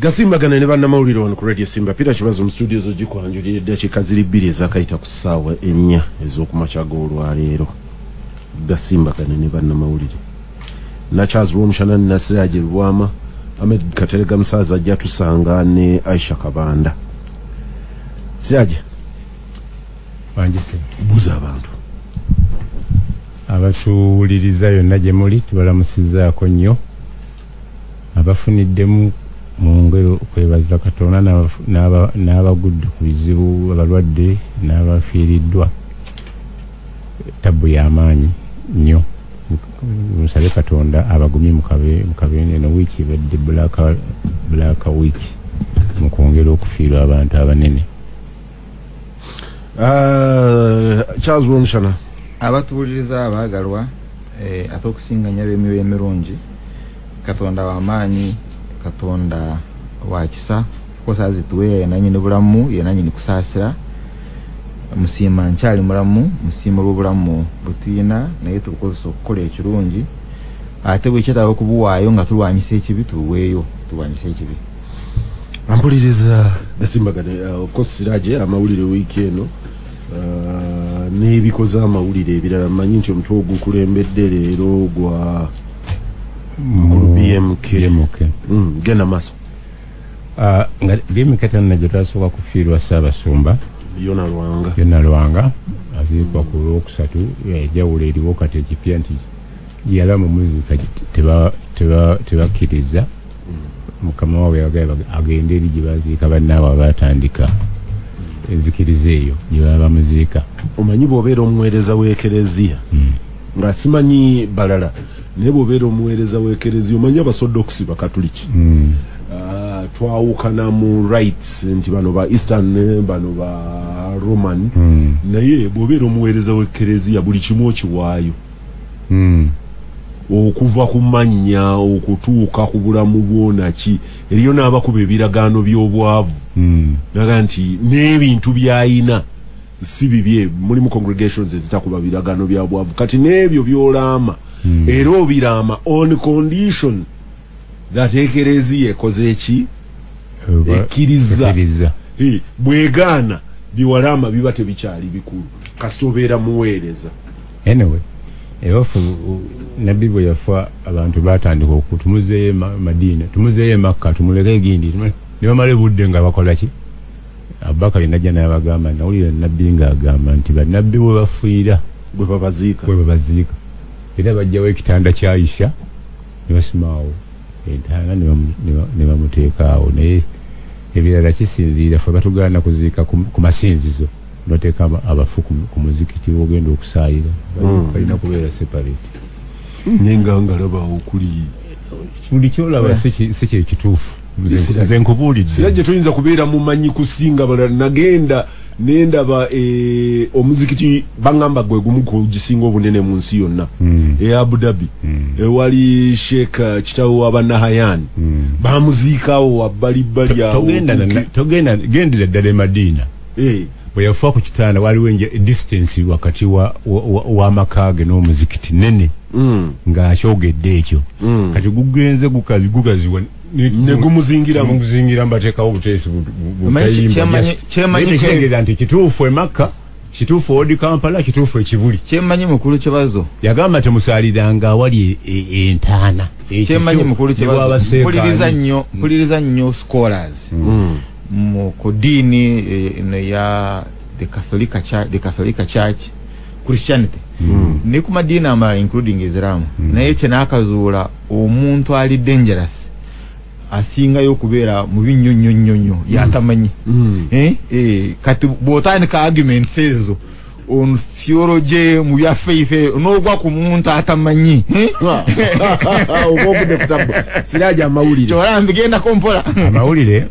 Gasimbagane Ne Bannamawulire on ku Radio Simba Peter Kibazo mu studio zo gikwanjulira dakika ziri 2 ezakayita ku ssaawa 4 ez'okumakya g'olwaleero. Gasimbagane Ne Bannamawulire na Charles Womshana na Siraje Lwama Ahmed Katerega Musaza ajja tusanga ne Aisha Kabanda. Siraje wanjise buza abantu abatuwuliriza yonna gye muli tubalamusizaako nnyo abafuniddemu mu ngero okwebaza Katonda n'abagudde ku bizibu abalwadde n'abafiiriddwa tabbu y'amaanyi nnyo musabe Katonda abagumye mu kabeene no wiiki ebadde black week mu kwongera okufiirwa abantu abanene. Charles Womshana abatuwuliriza abaagalwa ate okusinganya b'emyoyo emirungi Katonda w'amaanyi Katonda wa kisa kosa zituwe yenanyini bulamu yenanyini kusaasira musiima nkyali mulamu musiima lw'obulamu butuyina naye tubukozesa okukola ekirungi ate bwe kyetaaga okubuwaayo nga tulwanyisa ekibi tubuweeyo tulwanyisa ekibi. Ampuliriza Gasimbagane of course Siraje amawulire week eno n'ebikoze amawulire ebirala manyi nti omutwe ogukulembedde leero gwa BMK gena maso nga BMK tanajja twasooka kufiirwa Ssaabasumba Yona Lwanga aziikwa ku Lwokusatu ejawulo eriwo kati ekipya nti yala mu muzika tebakkiriza mukama waabwe yagamba agende eri gye baziika bannaabwe abatandika enzikiriza eyo gye baba bamuziika. Omanyi bw'obeera omuweereza w'ekereziya nga simanyi balala naye bw'obeera omuweereza w'ekereziya omanyi abasodokusi bakatuliki twawukana mu rights nti bano ba Eastern bano ba Roman naye bw'obeera omuweereza w'ekereziya buli kimu okiwaayo okuva ku mannya okutuuka ku bulamu bwonaki eriyo n'abakuba ebiragaano by'obwavu naga nti n'ebintu by'ayina si bibye mulimu congregations ezitakuba biragaano bya bwavu kati n'ebyo by'olaama era obiraama on condition that ekereziya ekoze eki ekkiriza bwegaana biwalaama biba tebikyali bikulu kasita obeera muweereza. Anyway ewafu nabbi bwe yafa abantu batandika okutumuzeeyo Madiina tumuzeeyo Makka tumuleke egindi ne bamala budde nga bakola ki. Abubakari najja n'abagamba nawulira nabbi ng'agamba nti bannabbi bwe bafiira bwe babaziika era bajjawo ekitanda kya Aisha ne basimaawo entaana ne bamuteekaawo naye ebirala kisinziira ffe batugaana kuziika ku masinzizo noteeka abafu ku muzikiti ogenda okusaayira balina kubeera separate nenga ngalabaawo kuli buli kyolaba si kyekituufu nze nkubuulidde Sirajje tuyinza kubeera mumanyi kusinga balala nendaba omuzikiti bangamba gwe gumu kugisinga obunene mu nsi yonna Abu Dhabi ewali Sheikh kitawo abanahayani bamuziikawo wabbalibbali awo gendera ddala e Madiina bwe yafa ku kitanda waliwo distance wakati w'amakaage n'omuzikiti nene ng'akyogedde ekyo kati gugenze gugaziwa ne gumuzingira mbateekawo obuteesi butayimba nti kituufu e Makka kituufu odi Kampala kituufu ekibuli kyemanyi mukulu kibazo yagamba temusaaliranga awali entaana kyemanyi mukulu kibazo mpuliriza nnyo scholars ku dini ya the Catholic Church Christianity ne ku madiina amalala including Islam naye kye naakazuula omuntu ali dangerous asingayo okubeera mu binnyonnyonnyo yatamanyi kati bw'otandika arguments ezo on theology mu bya faith n'ogwa ku muntu atamanyi obwobudde kutabu Sirajje amawulire kyolambi genda kompola amawulire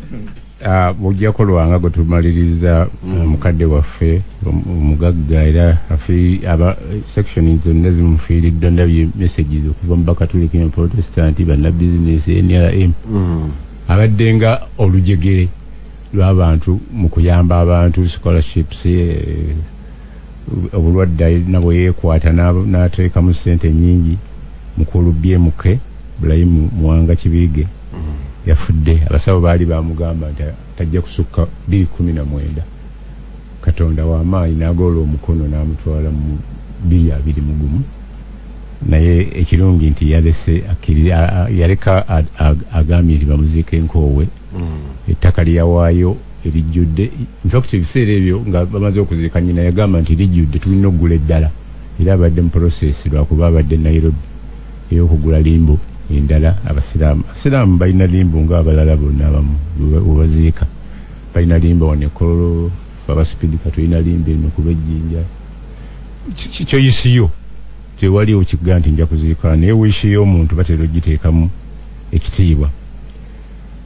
bujjako Lwanga gwe tumaliriza mukadde waffe omugagga era aba section zonna zimufiiriddwa ndabye messages okuva mu bakatuliki ne Protestant banna business NRM abadde nga olujegere lw'abantu mu kuyamba abantu scholarships obulwadde nabwe yeekwata n'ateekamu ssente nnyingi mukulu BMK Ibrahim Mwanga Kibirige yafudde abasawo baali bamugamba nti tajja kusukka 2019 Katonda w'amaanyi n'agoola omukono n'amutwala mu 2021 naye ekirungi nti yaleka agambye nti bamuziike nkoowe ettaka lyawaayo erijjudde infact ebiseera ebyo nga bamaze okuziika nyina yagamba nti lijjudde tulina okugula eddala era abadde mu process lwakuba abadde Nairobi ey'okugula limbo endala abasiraamu balina limbo ng'abalala bonna abamu webaziika balina limbo wanekolo abasipidika tulina limbo eno kuba ejjinja kyoyisiyo tewali okiga nti nja kuziika naye wiishi y'omuntu batera ogiteekamu ekitiibwa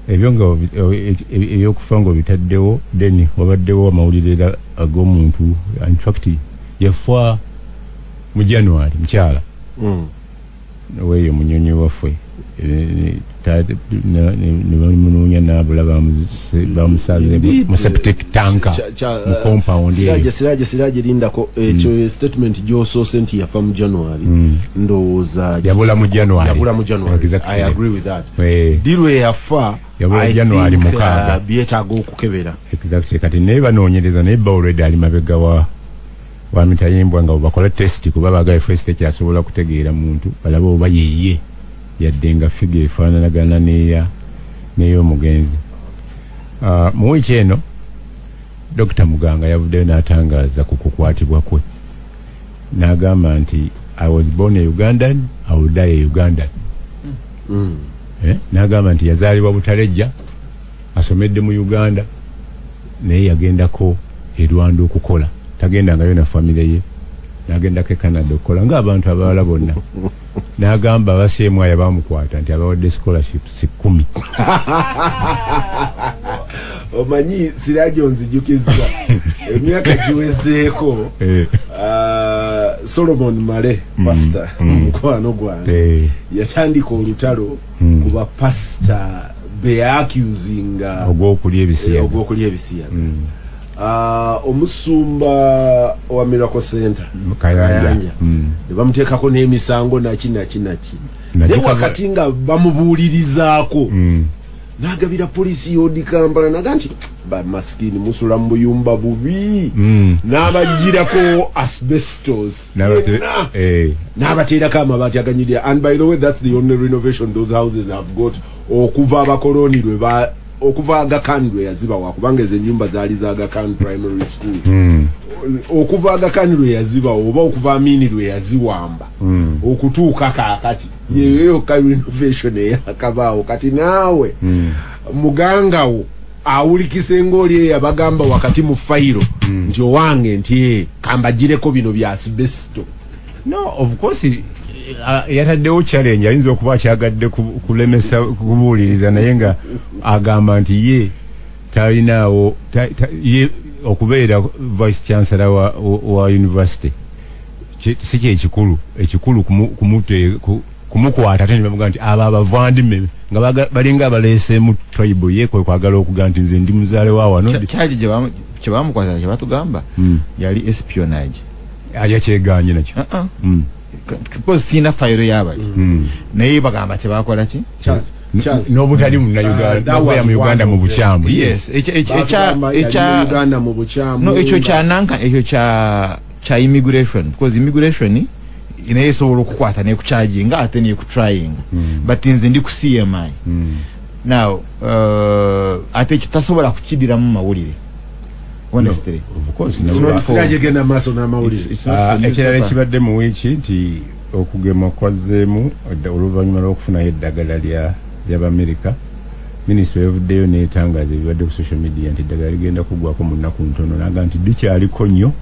ebyo nga ebyokufa nga obitaddewo then wabaddewo amawulire ag'omuntu infact yafa mu January mukyala weeyo munyonyi waffe ne bamunoonya n'abula bamusaze mu septic tanka mu compound siraje lindako ekyo statement gy'osoose nti yafa mu January ndowooza yabula mu January exactly. I agree with that dirwe yafa yabula January mukaaga byetaaga okukebera exactly kati naye banoonyereza naye ba already ali mabega wa mitayimbwa nga bakola test kuba bagaye first ekyasobola kutegeera muntu balaba oba yeye yadde nga figure efaananagana n'ey'omugenzi mu wiiki eno Dr. Muganga yavuddeyo n'atangaza ku kukwatibwa kwe n'agamba nti I was born a Ugandan, I will die a Ugandan. N'agamba nti yazaalibwa Butalejja asomedde mu Uganda naye yagendako e Rwanda okukola tagendangayo na famire ye n'agendako e Canada okukola ng'abantu abalala bonna n'agamba abaseemwaya bamukwata nti abawadde scholarship 10 omanyi Siraje onzijukiza emyaka giwezeeko Solomon Male pastor mukwano gwange yatandika olutalo kuba pastor accusing ogw'okulya ebisiyaga omusumba wa Miracle Center Kayanja ne bamuteekako n'emisango naki naye wakati nga bamubuulirizaako n'agabira polisi y'odi Kampala naga nti bamaskini musula mu buyumba bubi n'abagirako asbestos n'abateerako amabaati aganyirira. And by the way, that's the only renovation those houses have got okuva abakoloni okuva Aga Khan lwe yazibawa kubanga ezo ennyumba zaali za Aga Khan Primary School okuva Aga Khan lwe yazibawa oba okuva Amini lwe yaziwamba okutuuka kaakati yeyo ka renovation eyakabaawo kati naawe mugangawo awulikise ng'oli yabagamba wakati mu fayiro nti owange nti kambagireko bino bya asbesto. No, of course yataddewo challenge ayinza okuba akyagadde kulemesa kubuuliriza naye nga agamba nti ye talinaawo ye okubeera vice chancellor wa university si kyekikulu ekikulu kumukwata ate nebamuga nti abo abavandime nga balinga abaleese mu tribe ye kwe kwagala okuga nti nze ndi muzaale wa wano kyaji kye bamukwata kye batugamba yali espionage yakyeganye nakyo because sina fayiro yabali naye bagamba tebakola ki n'obutali mu Uganda mu bukyamu. Yes, Uganda mu bukyamu. No, ekyo kyananka ekyo kya immigration because immigration inayesobola okukwata ne kucharginga ate ne kutrying but nze ndi ku CMI now ate kitasobola kukidira mu mawulire honestly of course Siraje genda maso na mawulire ekirala kibadde mu wiiki nti okugema kwazeemu oluvannyuma lw'okufuna eddagala ly'Amerika minisitule yavuddeyo n'etangaza ebibadde ku social media nti eddagala ligenda kuggwako mu nnaku ntono naga nti likyaliko nnyo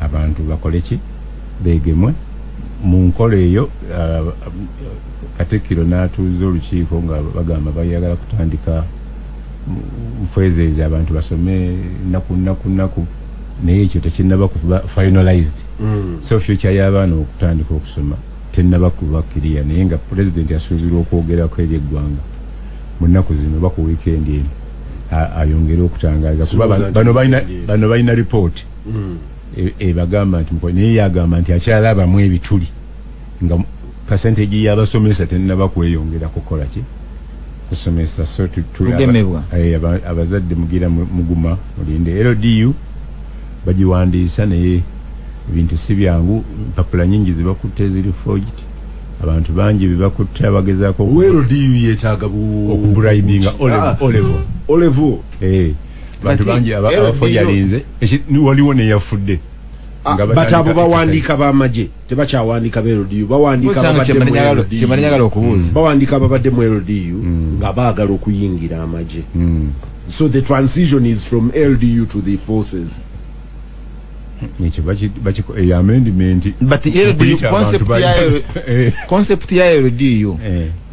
abantu bakole ki beegemwe mu nkola eyo. Katikkiro n'atuuza olukiiko nga bagamba bayagala kutandika mufeezeezi abantu basome nnaku naye ekyo tekinnaba kuba finalized so future y'abaana okutandika okusoma tennaba kuba clear naye nga pulezidenti asuubirwa okwogerako eri eggwanga mu nnaku zino oba ku weekend eno ayongere okutangaaza kuba bano balina report ebagamba nti naye yagamba nti akyalabamu ebituli nga percentage y'abasomesa tennaba kweyongera kukola ki kusomesa so tugemebwa abazadde mugira muguma mulinde LDU bagiwandiisa naye ebintu si byangu mpapula nyingi zibakutte ziri forged abantu bangi bibakutte abagezaako LDU yetaaga okubribinga olevo bantu bangi abafojalinze waliwo neyafudde batabo bawandiika b'amagye tebakyawandiika LDU bawandiika okubuuza bawandiika babadde mu LDU nga baagala okuyingira amagye so the transition is from LDU to the forces amendment but LDU concept ya LDU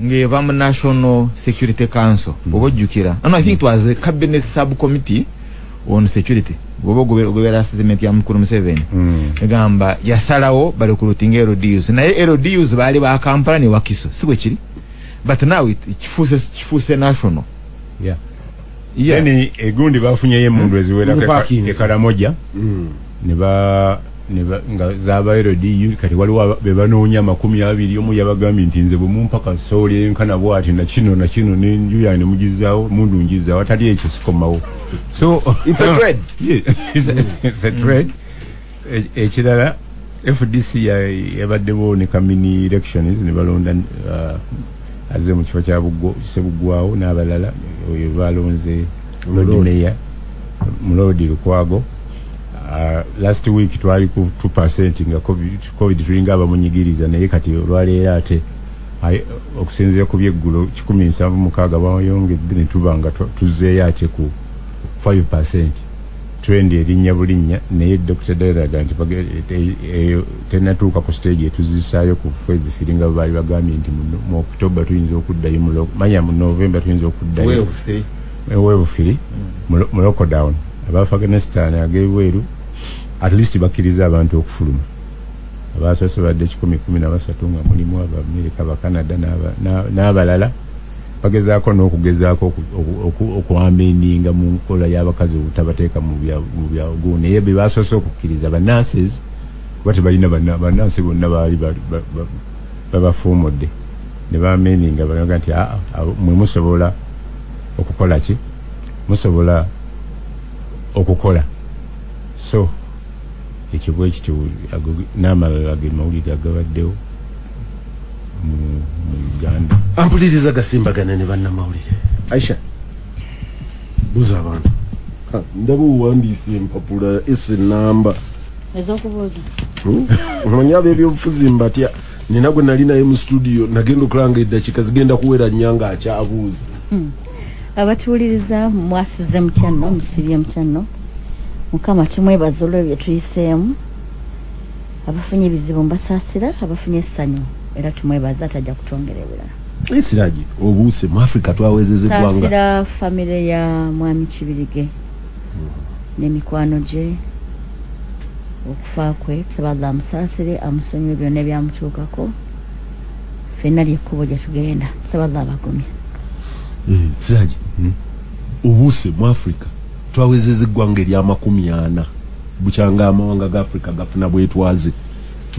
ngeva mu National Security Council obojjukira and I think it was a cabinet subcommittee on security gobera statement ya mukuru Museveni egamba yasalawo bali kulutinga LDUs naye LDUs bali ba Kampala ne Wakiso sibwe kiri but now it chifuse national yani egundi bafunye ye mundu eziwera ekala moja neba nga zaba LDU kati waliwo bebanoonya 20 omu yabagambye nti nze bumumpaka sole nkana bwati na kino n'enjuya ne mugizaawo mundu njizaawo atali ekyo sikomawo so it's a trade it's a trade ekirala FDC yabaddewo ne kamini elections ne balonda aze mu kifo kya Sebugwawo n'abalala oyo balonze Lodimeya Mulodi Lukwago last week twali ku 2% nga covid tulinga abamunyigiriza naye kati olwaleero ate okusinzira ku byeggulo 17 bawayongedde ne tubanga tuzeeyo ate ku 5% trend erinnya bulinnya naye Dr. Daraga nti tenatuuka ku stage etuzisaayo ku fezi firinga baali bagambye nti mu October tuyinza okuddayo manya mu November tuyinza okuddayo webufiri mu lockdown aba Afghanistan ag'ebweru at least bakiriza abantu okufuluma abasoose badde 10-13 nga mulimu Abamerika Canada n'abalala bagezaako n'okugezaako okuamendinga mu nkola y'abakazi obutabateeka mu byago naye be basoose okukkiriza bannanses kuba tebalina bannansi bonna baali babafuumudde ne baamendinga balaga nti mwe musobola okukola ki musobola okukola so ekibwe ekyo n'amalala ge mawulire agabaddewo mu Uganda ampuliriza Gasimbagane Ne Bannamawulire Aisha buza abantu ndaba uwandiise empapula namba ezokubuuza omanyaba ebyobufuzi mbatya nina gwe nali naye mu studio nagenda okulanga eddakiika zigenda kuwera nnyanga akyabuuza abatuwuliriza mwasize mutya nno musibye mutya nno Mukama tumwebaza olw'ebyo tuyiseemu abafunye ebizibu mbasaasira abafunye essanyu era tumwebaza atajja kutwongera ebirala Esiraji obuuse mu Africa twawezeze gwanga saasira famire ya mwami Kibirige n'emikwano gye okufa kwe tusaba Allah amusaasire amusonyiwe byonna ebyamutuukako ffenna lyekkubo gye tugenda tusaba Allah abagumye Siraji obuuse mu Africa twawezeze gwanga eri 40 bukyanga amawanga ga Africa gafuna bwetwaze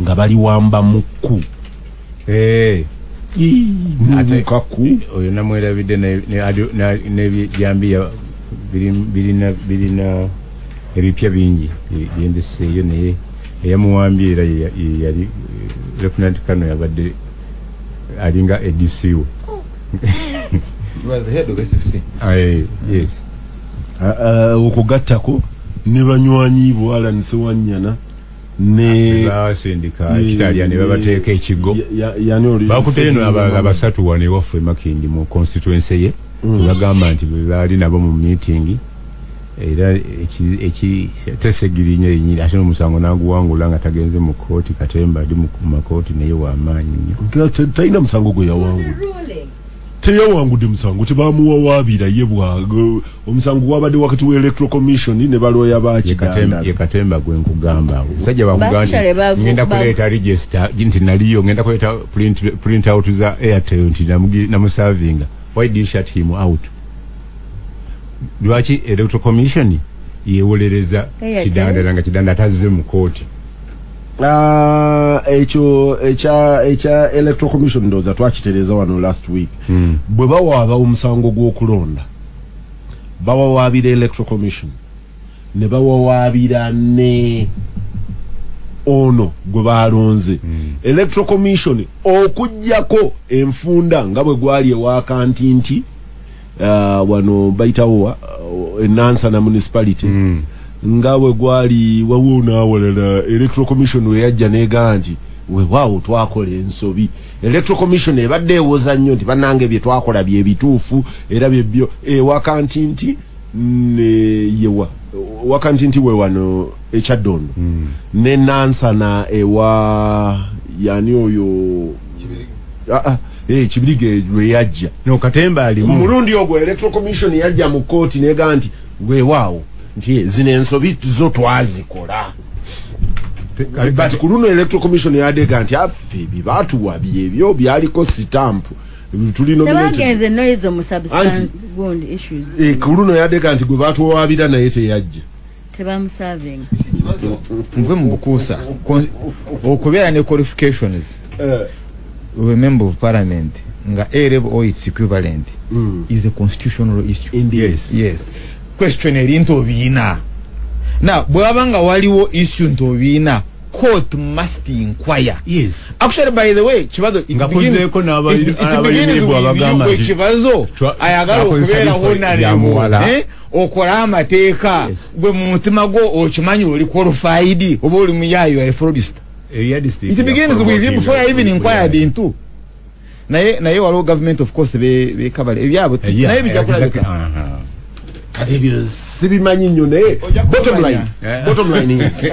nga bali wamba mukku ate kaku oyo namwerabidde ne Gambia birina ebipya bingi byendeseeyo naye eyamuwambye era yali Lieutenant Colonel yabadde alinga ADCO was the head of SFC yes okugattako ne banywanyi bwala nsiwanyana ne basindika Italia ne babateeka ekigo bakuteno abasatu wane waffe Makindi mu constituency ye bagamba nti bali nabo mu meeting era Ssegiriinya yenyini ate n'omusango n'aguwangula nga tagenze mu kooti Katemba ali mu makooti naye w'amaanyi nnyo talina musango gwe yawangula teyawangudde musango tebamuwawaabira ye bwago omusango gwabadde wakati wa electoral commission ne balooya bakiganda ye Katemba gwe nkugamba omusajja bakugamba ngenda kuleeta register nti naliyo ngenda kuleeta print out za Airtel nti namusavinga why did you shut him out lwaki electoral commission yewolereza kidanda nga kidanda tazze mu kooti echa electoral commission ndoza twakitereza wano last week bwe bawaaba omusango gw'okulonda bawawaabira electoral commission ne bawawaabira ne ono gwe balonze electoral commission okujjako enfunda nga bwe gwali ewa kantinti wano bayitawo Nansana municipality nga bwe gwali wawona awalala electoral commission we yajja neega nti weewaawo twakola ensobi electoral commission ebadde ewoza nnyo nti bannange bye twakola bye bituufu era byebyo wakantinti yewa wakantinti we wano ekyaddondo ne Nansana ewa yani oyo Kibirige we yajja no Katemba ali mulundi ogwo electoral commission yajja mu court neega nti weewaawo nti zino ensobi zo twazikola but kuluno electoral commission yadega nti affe bibatuwa byebyo byaliko stamp tulino tabagenze noizo mu substance bond issues kuluno yadega nti gwe batuwabira naye teyajja tebamuserving mve mu bukuusa okubeera ne qualifications a member of parliament nga A level or its equivalent is a constitutional issue. Indeed. Yes. Question erinto biina. Now, bwabanga waliwo issue nto biina, court must inquire. Yes. Actually, by the way, chibazo ngakozeko n'abayimibwa abagamba nti chibazo ayagala okubeera honorable okola amateeka gwe mu mutima gwo okimanyi oli qualified oba oli muyayo ya fraudster. It begins with you before I even inquired into. Naye waliwo government of course be kabale ebyabo naye bijakula kati ebyo sibimanyi nnyo naye bottom line is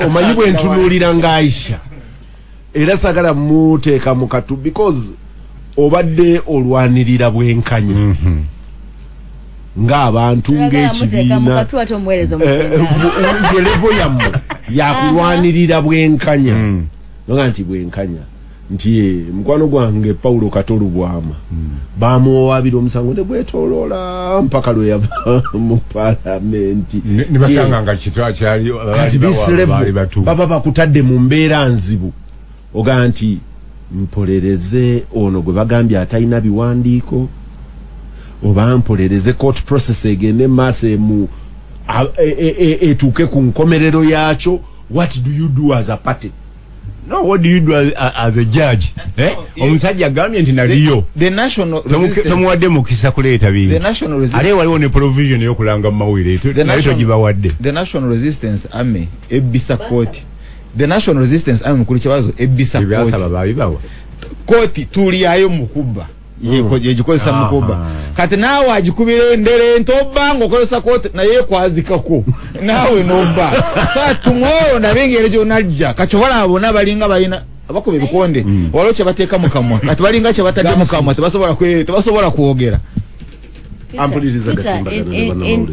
omanyi bwe ntunuulira nga Aisha era sagala muteeka mu katu because obadde olwanirira bwenkanya ng'abantu ng'ekibiina levo yammwe yakulwanirira bwenkanya noga nti bwenkanya nti mukwano gwange Paulo Katolu bwama bamuwabira omusango ne bwetoloola mpaka lwe yava mu palamenti ne basanga nga kitwa kyali baba bakutadde mu mbeera nzibu oga nti mpolereze ono gwe bagambye atalina biwandiiko oba mpolereze court process egende maaso mu etuuke ku nkomerero yaakyo. What do you do as a party? No, what do you do as a judge? Omusajja agambye nti naliyo the national resistance temuwadde mukisa kuleeta bintu. The national resistance ale waliwo ne provision yokulanga mawulire nayo togibawadde. The national resistance army ebisa court. The national resistance army mukulu kibazo ebisa court. Byasaba babibawa. Court tuliyayo mukuba. Yegikozesa mukuba kati naawe agikubira endere ntoba ng'okozesa court naye kwazikako naawe n'obba so tumwoyo nabengere gy'onajja kati balabona balinga balina abakuba ebikonde waliwo kye bateeka mu kamwa kati balinga kye batadde mu kamwa tebasobola kwogera.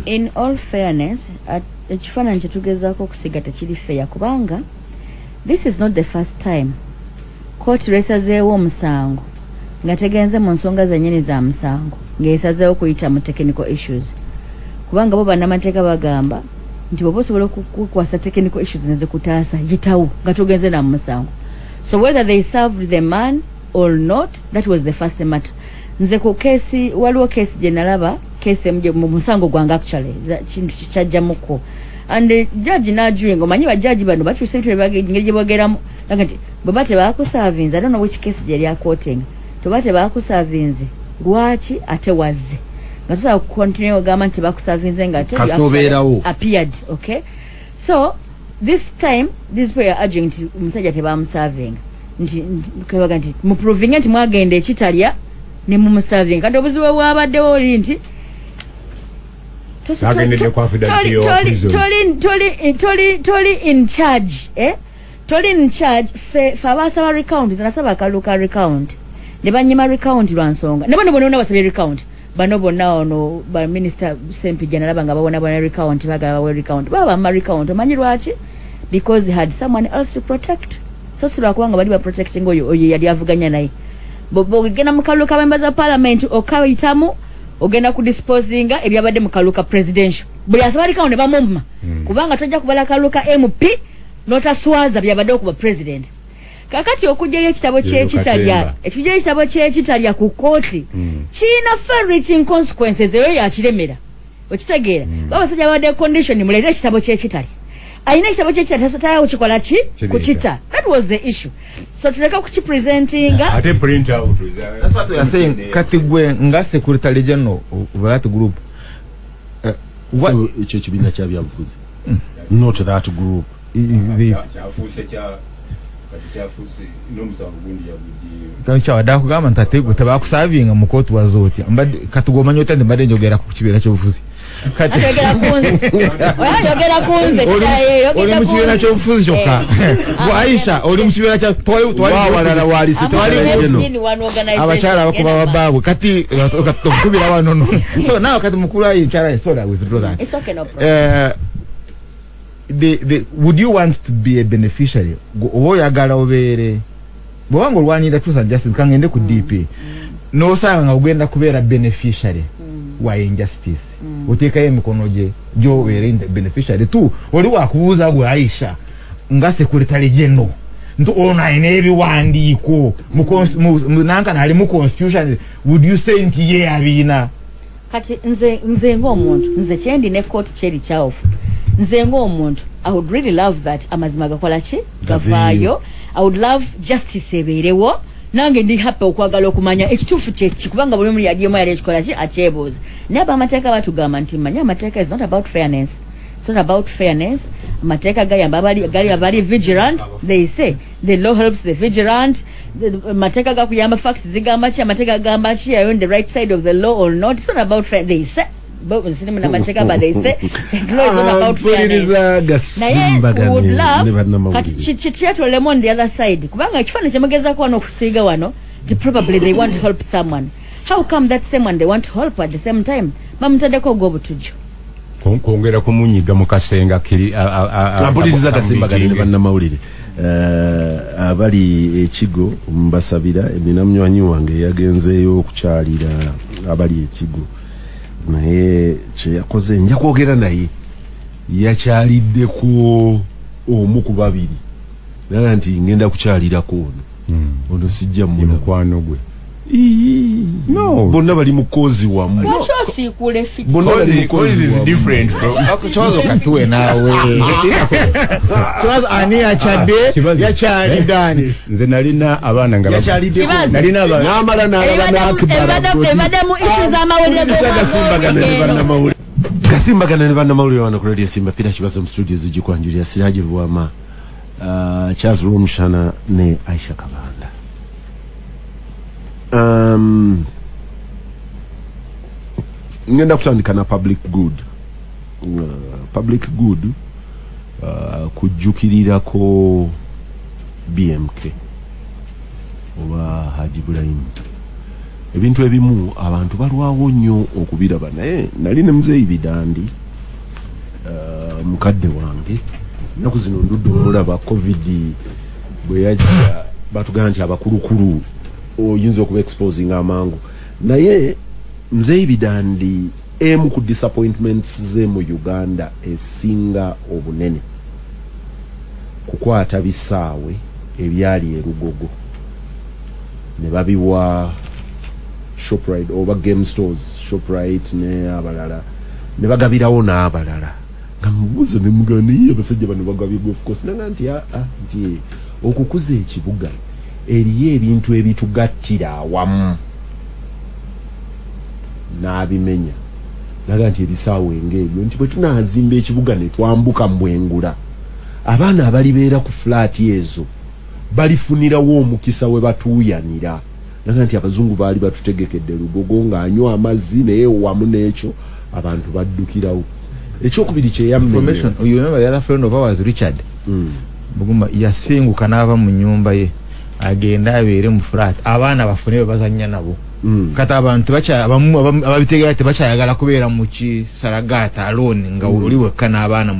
In all fairness ekifaananyi kye tugezaako okusiga tekiri feya kubanga this is not the first time court resazeewo omusango nga tegenze mu nsonga zannyini za musango ng'esazeewo kuyita mu technical issues kubanga bo bannamateeka bagamba nti bw'oba osobola okukwasa technical issues nezikutaasa yitawo nga tugenze na mu musango. So whether they served the man or not, that was the first matter. Nze ku kesi waliwo kesi gye nalaba kesi mu musango gwange actually kintu kyajjamuko and judge n'ajuinga omanyi bajjaji bano bakyusa ebintu engeri gye boogeramu nti bwe bate baakusavinze I don't know which case gye lyakotinga tobate bakusavinze lwaki ate wazze nga tusa continue ogamba nti bakusavinze nga ate appeared. Okay, so this time this way are urging nti omusajja tebamuserving nti kabaga nti mu proving nti mwagenda ekitalya ne mu muserving kandi obuzibu bwabaddewo oli nti toli in charge toli in charge fe abasaba recount zinasaba akaluka recount ne banyima recount lwansonga ne bano bonna basabye recount bano bonna ono ba minister Sempija nalaba nga babona bonna recount bagaba recount baba ma recount omanyi lwaki because they had someone else to protect so sura kwanga bali ba protecting oyo yali avuganya naye bobo gena mukaluka members of parliament okayitamu ogenda ku disposinga ebyabadde mukaluka presidential buli asaba recount bamumma kubanga tojja kubala kaluka MP notaswaza byabadde okuba president kakati okujjayo ekitabo kyekitalya ekijjayo ekitabo kyekitalya ku kooti kiina far-reaching consequences eyo yakiremera okitegeera babasajja babadde condition muleete ekitabo kyekitalya ayina ekitabo kyekitalya tayawo kikola ki kukita that was the issue so tuleka kukipresentinga ate print out that's what we are saying kati gwe nga secretary general of that group so ekyo kibiina kyabyabufuzi not that group kyawadde akugamba nti ate gwe tebakusavinga mu kooti wazootya kati gwomanyi otya nti mbadde njogera ku kibiina ky'obufuzi oli mu kibiina ky'obufuzi kyokka Aisha oli mu kibiina walala walise abakyala abakuba babaabwe kati okubira wano so nawe kati mukulu ayi mukyala soda withdraw that would you want to be a beneficiary oba oyagala obeere bwobanga olwanirira truth and justice kangende ku DP nosanga nga ogenda kubeera beneficiary wa injustice oteekayo emikono gye gyobeere beneficiary tu oli wakubuuza gwe Aisha nga secretary general nti ono ayina ebiwandiiko nankana ali mu constitution would you say nti ye abiina kati nze ng'omuntu nze kyendi ne kooti kyeri kyawofu nze ng'omuntu I would really love that amazima gakola ki gavaayo I would love justice ebeerewo nange ndi happy okwagala okumanya ekituufu kyeki kubanga buli omu yadyemu yali ekikola ki akyebuuza naye ab'amateeka batugamba nti manya amateeka is not about fairness it's not about fairness amateeka gayamba abali vigilant they say the law helps the vigilant amateeka gakuyamba facts zigamba ki amateeka gamba ki are you on the right side of the law or not it's not about fair they say but they say the law is not about fairness Gasimbagane Ne Bannamawulire kati on the other side kubanga ekifaananyi kyemugezako wano okusiiga wano probably they want to help someone how come that someone they want to help at the same time bamutaddeko ogw'obutujju kwongera kumunyiga mu kasenga kiri mpuliriza Gasimbagane Ne Bannamawulire abali ekigo mbasabira emina munywanyi wange yagenzeeyo okukyalira abali ekigo naye kyeyakoze nja kwogera naye yakyaliddeko omu ku babiri naye nti ngenda kukyalirako ono sijja mukwano gwe no bonna bali mukozi wamu kibazo katuwe naawe kibazo ani yakyadde yakyali dani nze nalina abaana nga nalina n'amala n'alaba ebadamu ishu z'amawulire Gasimbagane Ne Bannamawulire wano ku radio Simba Pira kibazo mu studio zigikwanjulira Siraje Lwama Charles Rumshana ne Aisha Kabanda ngenda kutandika na public good kujjukirirako BMK oba Haji Ibrahim ebintu ebimu abantu balwawo nnyo okubiraba naye nali ne muzeeyi Bidandi mukadde wange naku zino ndudde omulaba covid bwe yajja batugamba nti abakulukulu oyinza okuba exposing amangu naye muzeeyi Bidandi emu ku disappointments ze mu Uganda esinga obunene kukwata bisaawe ebyali erugogo ne babiwa Shoprite oba game stores Shoprite ne abalala ne bagabirawo n'abalala nga mubuuza ne mugana iye abasajja bano bagabye of course nanga nti nti okukuza ekibuga eriyo ebintu ebitugattira awamu n'abimenya naga nti ebisaawe ng'ebyo nti bwe tunaazimba ekibuga ne twambuka mbwengula abaana abalibeera ku flat ezo balifunirawo omukisa we batuuyanira naga nti abazungu baali batutegekedde lugogo ng'anywa amazzi naye wamu n'ekyo abantu baddukirawo ekyokubiri kyeyamenya you remember the other friend of ours Richard Buguma yasenguka n'ava mu nnyumba ye agenda abeere mu flat abaana bafune bwe bazannya nabo kati abantu ababitegera tebakyayagala kubeera mu kisaragata alone nga oli wekka n'abaana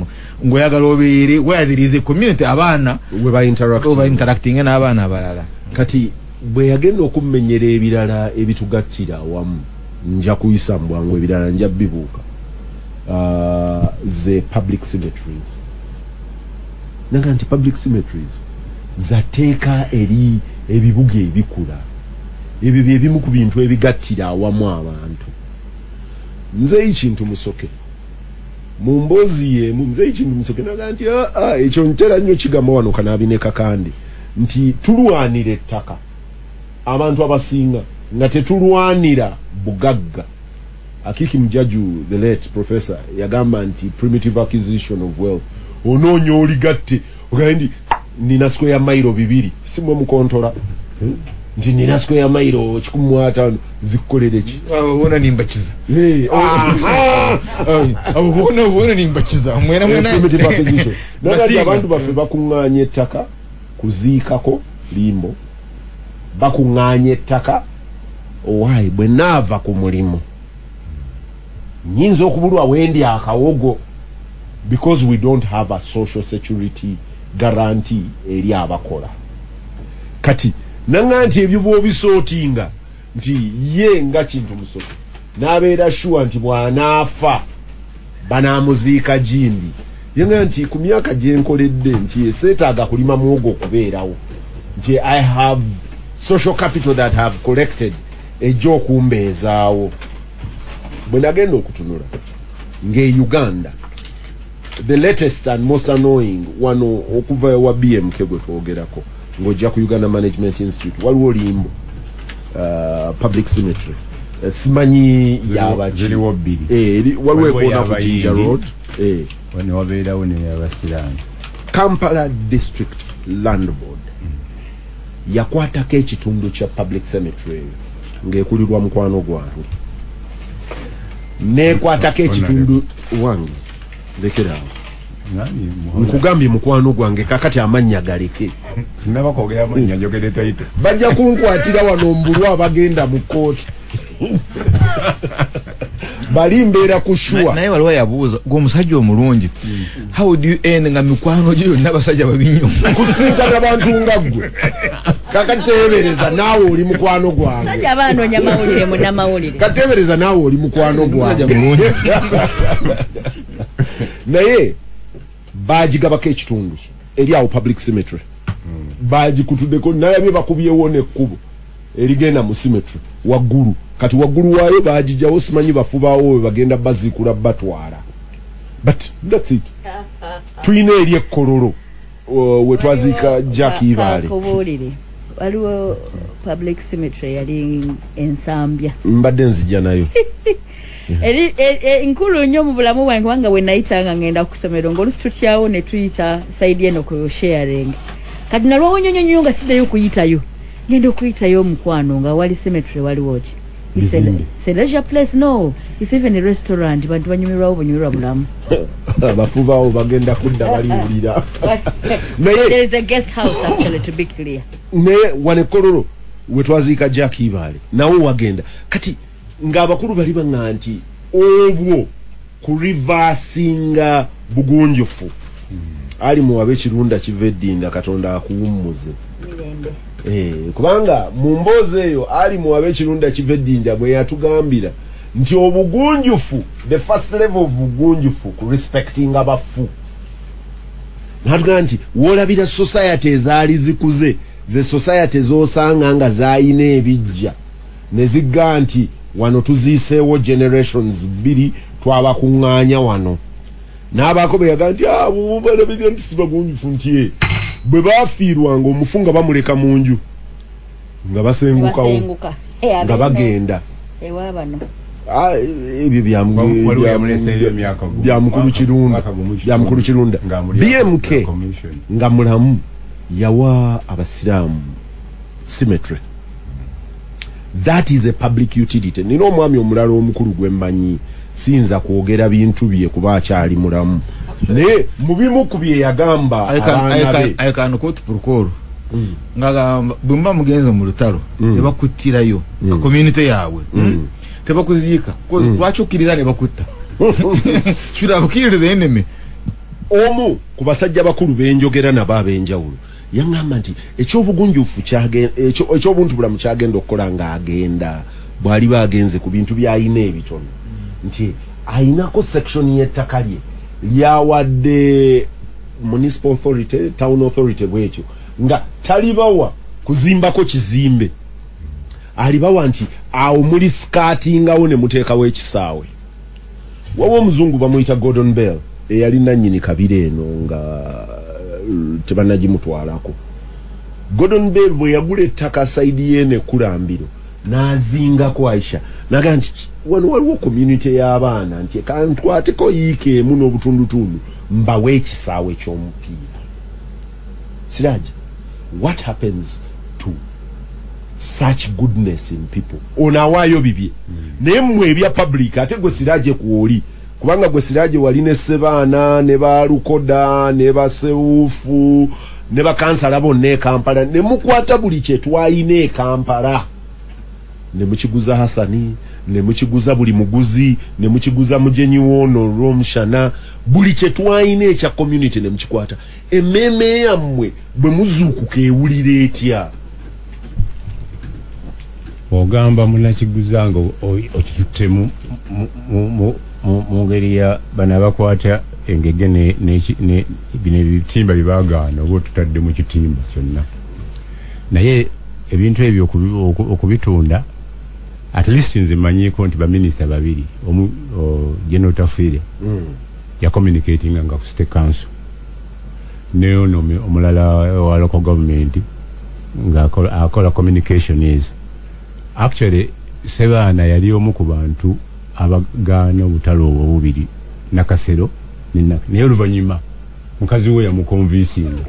ng'oyagala obeere where there is a community abaana we ba interacting n'abaana abalala kati bwe yagenda okumenyera ebirala ebitugattira awamu nja kuyisa mbwangu ebirala nja bibuuka the public cemeteries nanga nti public cemeteries zateeka eri ebibuga ebikula ebyo bye bimu ku bintu ebigattira awamu abantu. Nze ekintu musoke mu mboozi yemu nze ekintu musoke naga nti ekyo ntera nnyo kigamba wano kanaabineka kandi nti tulwanira ettaka abantu abasinga nga tetulwanira bugagga. Akiki Mjaju, the late professor, yagamba nti primitive acquisition of wealth. Ononyo oligatte ogandi nina square mile 2 simwe mukontola nti nina square mile 15 zikukolere ki wona nimbakiza wona nimbakiza mwena primitive acquisition nagaji abantu bafe bakunganye ettaka kuziikako limbo bakunganye ettaka owaayi bwe naava ku mulimu nyinza okubulwa wendi akawogo because we don't have a social security guarantee eri abakola. Kati nanga nti ebyo bw'obisootinga nti ye nga kintu musoke n'abeera sure nti bw'anaafa banaamuziika jindi yenga nti ku myaka gye nkoledde nti eseetaaga kulima muwogo okubeerawo nti I have social capital that have collected ejja okumbeezaawo. Bwe nagenda okutunula ng'e Uganda the latest and most annoying wano okuva wa BMK gwe twogerako ng'ojja ku Uganda Management Institute waliwo limbo public cemetery simanyi yabaki waliwo ekona ku Jinja Road wano wabeerawo ne yabasiraani. Kampala District Land Board yakwatako ekitundu kya public cemetery ng'ekulirwa mukwano gwange nekwatako ekitundu wange lekerawo nkugambye mukwano gwange kakati amannya galeke sinabakogera amannya njogere taito bajja kunkwatira wano mbulwa abagenda mu kooti bali mbeera kushua naye waliwo yabuuza gwomusajja omulungi how do you end nga mikwano gyo yonna abasajja babinyo kusinkana bantu nga ggwe kakateebereza naawe oli mukwano gwange abanoonya mawulire munnamawulire kateebereza naawe oli mukwano gwange naye baagigabako ekitundu eri awo public cemetery baagikutuddeko nalabye bakubyewo nekkubo erigenda mu cemetery waggulu kati waggulu waayo baagijjawo simanyi bafubaawo we bagenda baziikula batwala but that's it. Tuyina eri ekkololo we twaziika Jack Ibaale waliwo public cemetery yali Ensambya mbadde nzijja nayo nkulu nnyo mu bulamu bwange kubanga bwe nayitanga ngenda ku ssomero ng'olusi tutyawo ne tuyita sayidi eno ku sharing kati nalwawo nnyonyonyo nga siddayo okuyitayo ngenda okuyitayo omukwano nga wali cemetery waliwo ki it's a leisure place no it's even a restaurant bantu banyumirwawo bunyumirwa bulamu abafubaawo bagenda kudda baliwulira there is a guest house actually to be clear naye wanekololo we twaziika Jack Ibaale nawo wagenda kati ng'abakulu bali baŋŋa nti obwo ku rivasinga bugunjufu ali muwabe ekirunda kiva eddinda Katonda akuwummuze kubanga mu mboozi eyo ali muwabe ekirunda kiva eddinda bwe yatugambira nti obugunjufu the first level of bugunjufu ku respecting abafu natugamba nti woolabira society ezaali zikuze ze society z'osanga nga zaayina ebijja ne zigga nti wano tuziiseewo generations 2 twabakuŋŋaanya wano n'abaako be yaga nti balabirira nti sibagunjufu nti bwe baafiirwanga omufu nga bamuleka mu nju nga basengukawo nga bagenda ebyo byamukulu kirunda BMK nga mulamu yawa abasiraamu cemetery. That is a public utility. Nina omwami omulala omukulu gwe mmanyi sinza kwogera bintu bye kuba akyali mulamu naye mu bimu ku bye yagamba I can quote protocol ngagamba bwe mba mugenze mu lutalo ne bakuttirayo ku community yaabwe tebakuziika lwaki okkiriza ne bakutta should have killed the enemy. Omu ku basajja bakulu benjogera nabo ab'enjawulo yaŋŋamba nti ekyobugunjufu ekyobuntu bulamu kyagenda okukola ng'agenda bw'ali bagenze ku bintu by'ayina ebitono nti ayinako section y'ettaka lye lyawadde municipal authority town authority bwekyo nga talibawa kuzimbako kizimbe alibawa nti awo muli skatingawo ne muteekawo ekisaawe wawo omuzungu bamuyita Gordon Bell eyali nannyini kabire eno nga tebanagimutwalako. Gordon Bell bwe yagula ettaka saidi yene kulambiro n'azingako Aisha naga nti wano waliwo community y'abaana nti kantwateko yiike emu n'obutundutundu mbawe ekisaawe ky'omupiira. Siraji, what happens to such goodness in people? Onawaayo bibye naye mmwe ebya public ate gwe Siraje kuoli kubanga gwe Siraje wali ne Sebaana ne Balukoda ne Basewufu ne bakansala bonna e Kampala ne mukwata buli kye twalina e Kampala ne mukiguza Hasani ne mukiguza buli muguzi ne mukiguza Mujenyi Wono Romshana buli kye twalina ekya community ne mukikwata emmeme yammwe bwe muzuukuka ewulira etya? ogamba munakiguzanga okitutte mu ngeri ya bano abakwata engege bino ebitimba byebagaana oba otutadde mu kitimba kyonna naye ebintu ebyo okubitunda at least nze manyiiko nti baminisita babiri General Tafire yakommunicatinga nga ku state council neono omulala wa local government nga akola communication is actually Sebaana yali omu ku bantu abagaana obutalo obubiri Nakasero naye oluvannyuma mukazi we yamukonvinsinga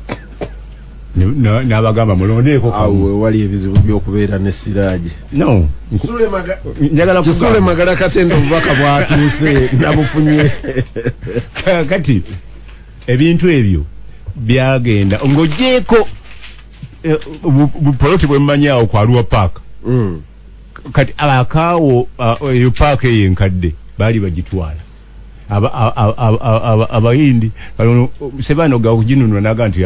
n'abagamba mulondeeko awo wali ebizibu by'okubeera ne Siraje. No, Kisule Magala Katendo obubaka bwatuuse nabufunye kati ebintu ebyo byagenda ng'ogyeko bupoloti bwe mmanyawo ku Arua Park. Kati akaawo eyo paaka eyo enkadde baali bagitwala abayindi Sebaana oga okuginunula naga nti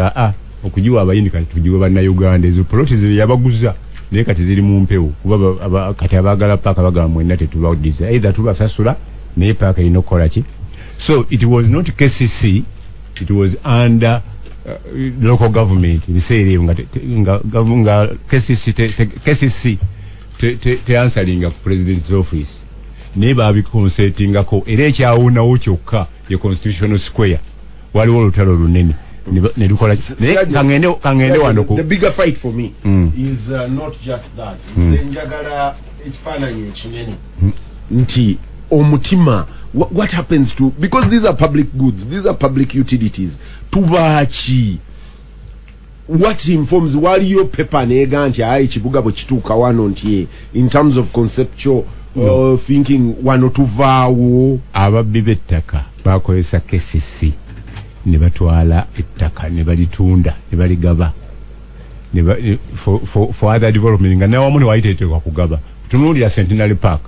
okugiwa abayindi kati tugiwe bannayuganda ezo poloti ziri yabaguza naye kati ziri mu mpewo kuba kati abaagala paaka bagamba mwenna tetubadiza either tubasasula naye paaka erina okukola ki. So it was not KCC, it was under local government biseera ebyo nga KCC te answeringa ku president's office naye babikonsetingako era ekyawunawo kyokka ye constitutional square waliwo olutalo lunene ne lukola kangende wano ku the bigger fight for me is not just that nze njagala ekifaananyi ekinene nti omutima what happens to, because these are public goods, these are public utilities, tubachi what informs waliyo paper nega nti ekibuga bwe kituuka wano nti in terms of conceptual thinking wano tuvaawo ababbi b'ettaka bakozesa KCC ne batwala ettaka ne balitunda ne baligaba for other development nga nawamu ne wayiteetekwa kugaba tunuulira Centenary Park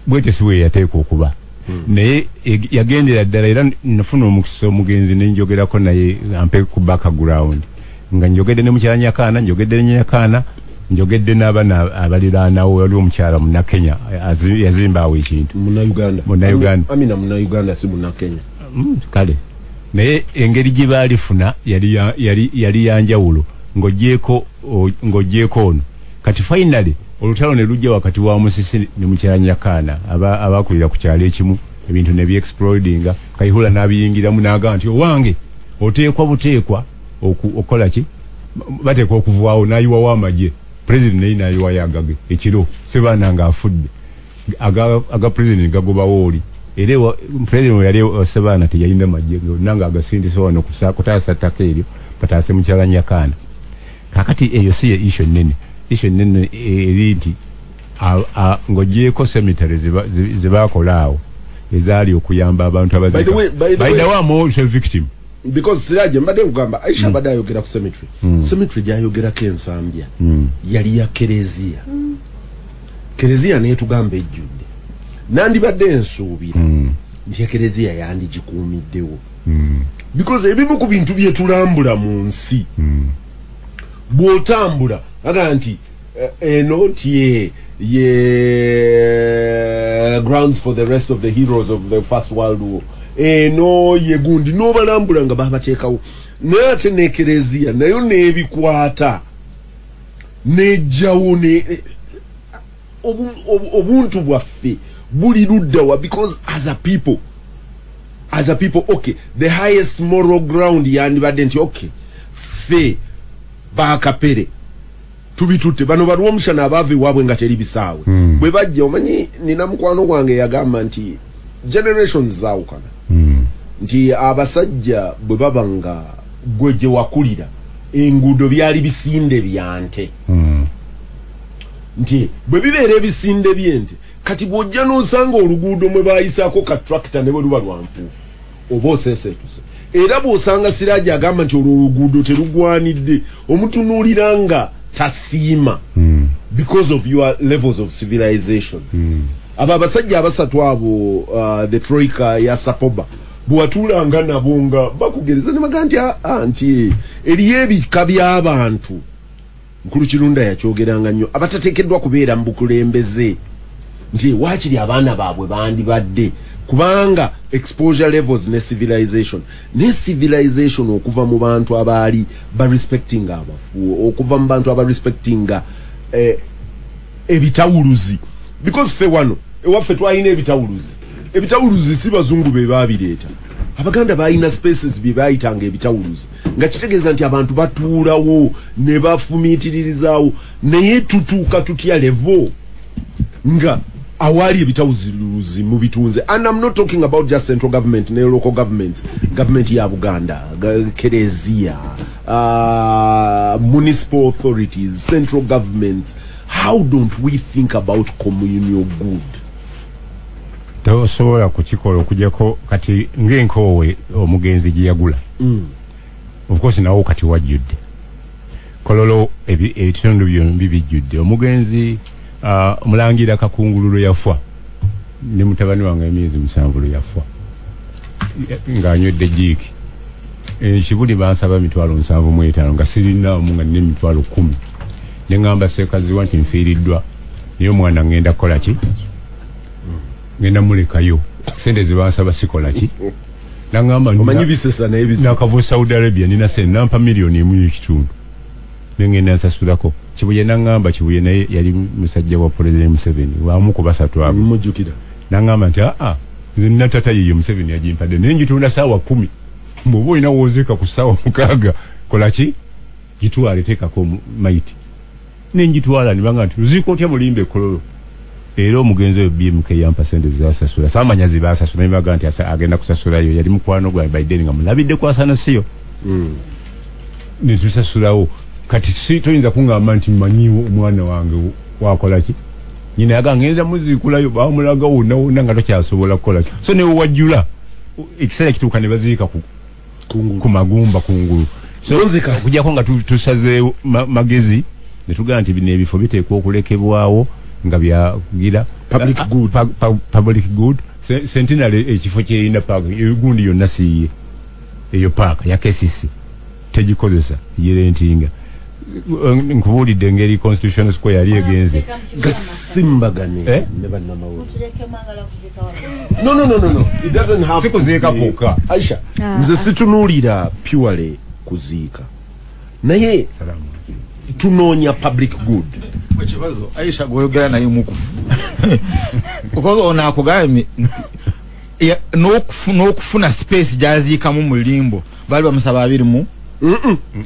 bwete siwe yateekwa okuba naye yagendera ddala era nafuna omukisa omugenzi nenjogerako naye ampe ku background nga njogedde ne mukyala Nyakaana njogedde ne Nyakaana njogedde n'abaana abaliraanawo wali omukyala muna Kenya yazimba awo ekintu muna Uganda amina muna Uganda si muna Kenya kale naye engeri gye baalifuna yali yanjawulo ng'ogyeko ono kati finally olutalo ne lujja wakati wa Musisi ne mukyala Nyakaana abakulira ku kyalo ekimu ebintu ne byexplodinga Kayihura n'abiyingiramu n'agamba nti owange oteekwa buteekwa okola ki bateekwa okuvaawo n'ayiwawo amagye president naye n'ayiwayo agage ekiro Sebaana ng'afudde aga president gagobawo oli era president yali Sebaana teyalina magye nanga agasindise wano kutaasa ttaka eryo pataase mukyala Nyakaana kakati eyo si ye issue nene eri nti ng'ogyeko cemetery ze baakola awo ezaali okuyamba abantu abazika by the way I'm also a victim because Siraje mbadde nkugamba Aisha badde ayogera ku cemetery cemetery gyayogerako ensambya yali ya Kereziya naye tugamba ejjudde nandibadde ensuubira nti Kereziya yandigikuumiddewo because ebimu ku bintu bye tulambula mu nsi bw'otambula aga nti eno nti ye grounds for the rest of the heroes of the First World War no yegundi no balambula nga babateekawo naye ate ne Eklezia nayo n'ebikwata nejjawo ne obuntu bwaffe buli luddawa because as a people okay the highest moral ground yandibadde nti okay fe bakapere tubitutte bano balwo omushana abave wabwe nga teri bisaawe bwe bajja omanyi nina mukwano gwange yagamba nti generations zaawukana nti abasajja bwe babanga gweje wakulira enguudo byali bisinde byante nti bwe bibeera ebisinde byente kati bw'ojja n'osanga oluguudo mwe baayisako ka tractor ne bwe luba lwanfuufu oba oseeseetuse era bw'osanga Siraaji agamba nti olwo oluguudo terugwanidde omutunuulira nga tasiima because of your levels of civilization abo abasajja abasatu abo the troika ya Sapoba bw'watuulanga nabo nga bakugereza ne bagamba nti eriyo ebika by'abantu Nkulu Kirunda yakyogeranga nnyo abatateekeddwa kubeera mu bukulembeze nti waakiri abaana baabwe bandibadde kubanga exposure levels ne civilization okuva mu bantu abaali barespectinga abafu okuva mu bantu abarespectinga ebitawuluzi because fe wano ewaffe twalina ebitawuluzi si bazungu be baabireeta Abaganda balina spaces bye bayitanga ebitawuluzi nga kitegeeza nti abantu batuulawo ne bafumiitirizaawo naye tutuuka tutya level nga awali ebitawuluzi mu bitunze and I'm not talking about just central government ne local governments government ya Buganda Eklezia municipal authorities central governments how don't we think about communal good tosobola kukikola okujjako kati ng'enkoowe omugenzi gye yagula of course nawo kati wajjudde kololo ebitundu byombi bijjudde omugenzi omulangira Kakungululo yafa ne mutabani wange emyezi 7 yafa ng'anywedde jiiki ekibuli bansaba 75,000 nga sirina omunga ne 10,000 ne ngamba sekazi wanti nfiiriddwa naye omwana ngenda kukola ki ngenda mulekayo sente zibansaba sikola ki nangamba omanyi bisesa naye bisesa nakavu Saudi Arabia nina sente nampa $1,500,000 nengenda nsasulako Kibuye nangamba Kibuye naye yali musajja wa President Museveni wamuko basatu abo mujukira nangamba nti nze nina tata yiyo Museveni yagimpadde nenjitunda saawa 10 mbubo ina wozeka ku saawa 6 kola ki gitwale tekako maiti nenjitwala nibanga nti uziko otya mulimbe kololo era omugenzi oyo BMK yampa sente zasasula samanya zibasasula nibaga nti agenda kusasulayo yali mukwano gwa Biden nga mulabidde kwasana siyo nitusasulawo kati si toyinza kungamba nti manyiwo omwana wange wakola ki nyina yaga ngenza muzikulayo bamulaga wonna nga tokyasobola kukola ki so ne wajjula ekiseera kituuka ne baziika ku magumba kungulu so okujjako nga tusaze magezi ne tugamba nti bino ebifo biteekwa okulekebwawo nga byagira public good centenary ekifo kyeyina park egundi yonna siye eyo park ya KCC tegikozesa yerentinga nkubulidde ngeri constitutional square yali egenze Gasimbagane Ne Bannamawulire no it doesn't have sikuziika kuka Aisha nze situnuulira purely kuziika naye tunoonya public good ekibazo Aisha goyogera naye mukufu because ona akugambye n'okufuna space gyaziikamu mu limbo bali bamusaba abiri mu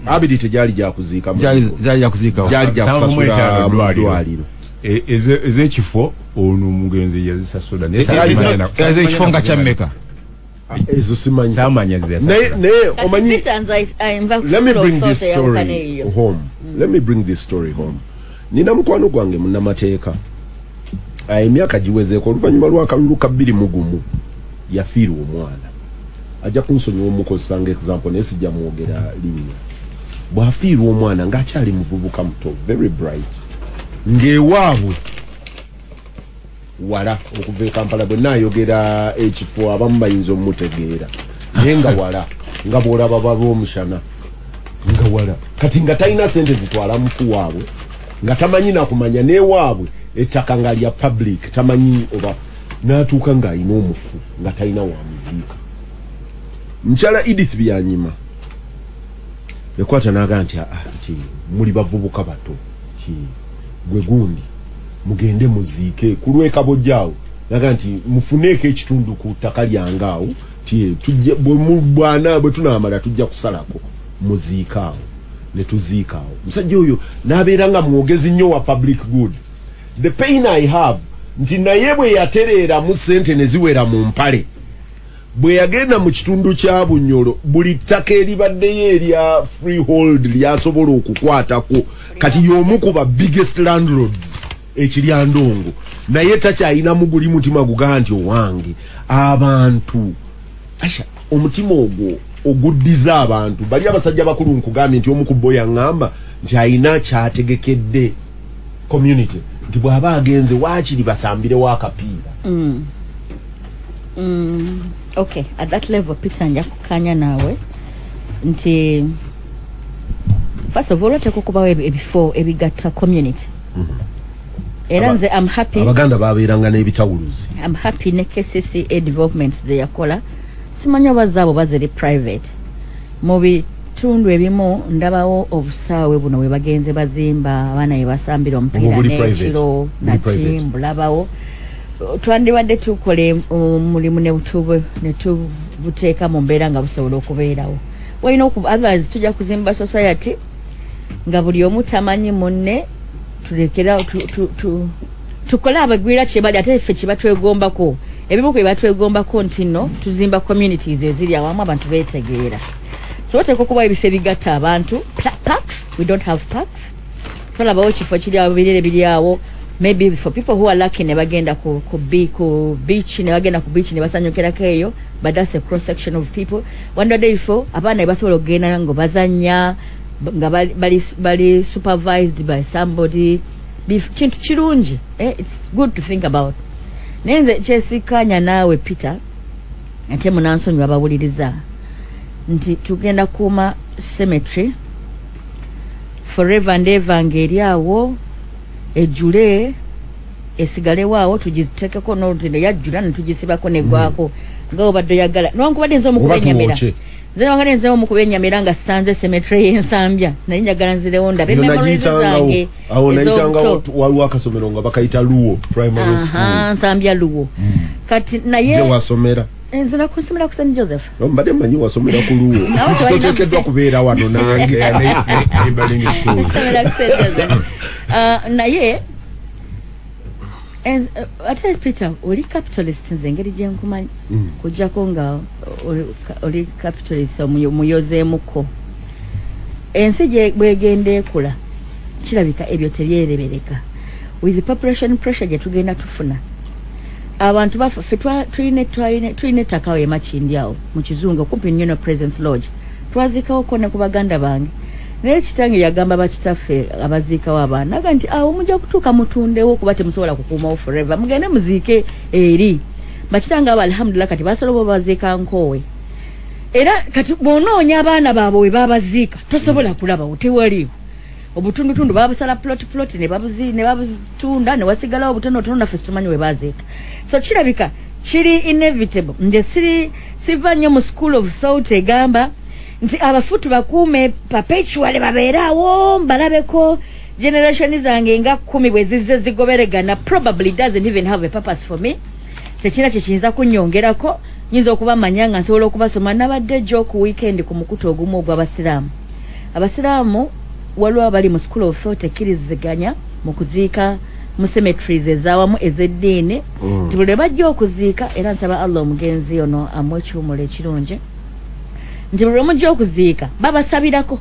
abiri tegyali gyakuziika gyali gyakuziikawo gyali gyakusasula dwaliro ezekifo ono omugenzi yazisasula ezekifo nga kyammeka ezo simanyi samanya naye omanyi let me bring this story home nina mukwano gwange munnamateeka emyaka giwezeeko oluvannyuma lw'akalulu ka 2021 yafiirwa omwana ajja kunsonyiwa omukozesanga example naye sijja mwogera linnya bw'afiirwa omwana ng'akyali muvubuka muto very bright ng'ewaabwe wala okuva e Kampala bwe naayogera ekifo abamu bayinza omumutegeera naye nga wala nga bw'olaba balw'omushana nga wala kati nga talina sente zitwala mufu waabwe nga tamanyi nakumanya n'ewaabwe ettaka nga lya public tamanyi oba n'atuuka ng'alina omufu nga talina wa muziika Mchala Edith Byanyima yakwata naga nti muli bavubuka bato ti gwe gundi mugende muziike kulweka bojjaawo naga nti mufuneke ekitundu ku ttaka lyangaawo ti tujja bwana bwe tunaamala tujja kusalako muziikaawo ne tuziikaawo musajja oyo n'abeera nga mwogezi nnyo wa public good. The pain I have nti naye bwe yatereera mu ssente ne ziwera mu mpale bwe yagenda mu kitundu kya Bunyoro buli ttaka eribaddeyo erya freehold lyasobola okukwatako kati y'omu ku ba biggest landlords ekirya Ndongo naye takyalina muguli mutima gugaa nti owange abantu Aisha omutima ogwo oguddiza abantu bali abasajja bakulu nkugambye nti omu ku bo yaŋŋamba nti alina kyategekedde community nti bw'aba agenze waakiri basambire wakapiira. Okay, at that level Peter nja kukanya nawe nti first of all atakukubawo ebifo ebigatta community. Era nze I'm happy abaganda babeeranga n'ebitawuluzi. I'm happy ne KCCA developments ze yakola simanya bazaabo bazere private mu bitundu ebimu ndabawo obusaawe buno we bagenze bazimba abaana be basambira omupiira n'ekiro nakimbulabawo twandibadde tukole mulimu ne tubuteeka mu mbeera nga busobola okubeerawo walina otherwise tujja kuzimba society nga buli omu tamanyi munne tulekera tukole abagwira kyebali ate ffe kyebatwegombako ebimu kwe batwegombako nti no tuzimba communities eziri awamu abantu beetegeera so oteeka okuba ebifo ebigatta abantu parks. We don't have parks. Twalabawo kifo kiri awo birere biri awo maybe for people who are lucky ne bagenda ku beach ne bagenda ku beach ne basanyukerako eyo but that's a cross section of people. One day before abaana basobola okugenda ngo bazanya nga bali supervised by somebody kintu kirungi. It's good to think about. Nenze kyesikanya naawe Peter ate munansonyi abawuliriza nti tugenda kuuma cemetery forever and ever ng'eryawo ejjule esigalewo tugiteekeko n'olutendo yajjula ne tugisibako negwako nga obadde oyagala newankubadde nze omukubenyamira nze newankubadde nze omukubenyamira nga sanze cemetery y'ensambya naye njagala nzirewo ndabe memories zange awo nayitanga waliwo akasomero nga bakayita Luwo primary school nsambya Luwo kati naye wasomera nze nakusomera ku St. Joseph mbadde manyi wasomera ku Luwo toteekeddwa kubeera wano nange naye ate Peter oli capitalist nze engeri gye nkumanyi kujjako nga oli capitalist omuyozeemuko ensi gye bwegenda ekula kirabika ebyo tebyerebereka with the population pressure gye tugenda tufuna abantu baffe tulina ettaka we Makindi awo mu Kizungu kumpi nnyo President's Lodge twazikawo ko ne ku baganda bange naye kitange yagamba bakitaffe abaziikawo abaana naga nti awo mujja kutuuka mutundewo kuba temusobola kukuumawo forever mugende muziike eri bakitange abo alhamdulillah kati basolobo baziika nkoowe era kati bw'onoonya abaana baabwe we babaziika tosobola kulabawo tewaliwo obutundutundu babusala plot ne babutunda ne wasigalawo obutonotono naffe situmanyi we baziika so kirabika kiri inevitable nje siva nnyo mu school of thought egamba nti abafutu bakuume perpetually babeerawo mbalabeko generation zange nga 10 bwe zizze zigoberegana probably doesn't even have a purpose for me tekina kyekiyinza kunnyongerako nyinza okuba manya nga nsobola okubasoma nabadde jo ku weekend ku mukutu ogumu abasiraamu waliwo abali mu school of thought ekkiriziganya mu kuziika mu cemeteries ezaawamu ez'eddiini tibuli bajja okuziika era nsaba Allah omugenzi ono amuwa ekiwumulo ekirungi nti buli omujja okuziika babasabirako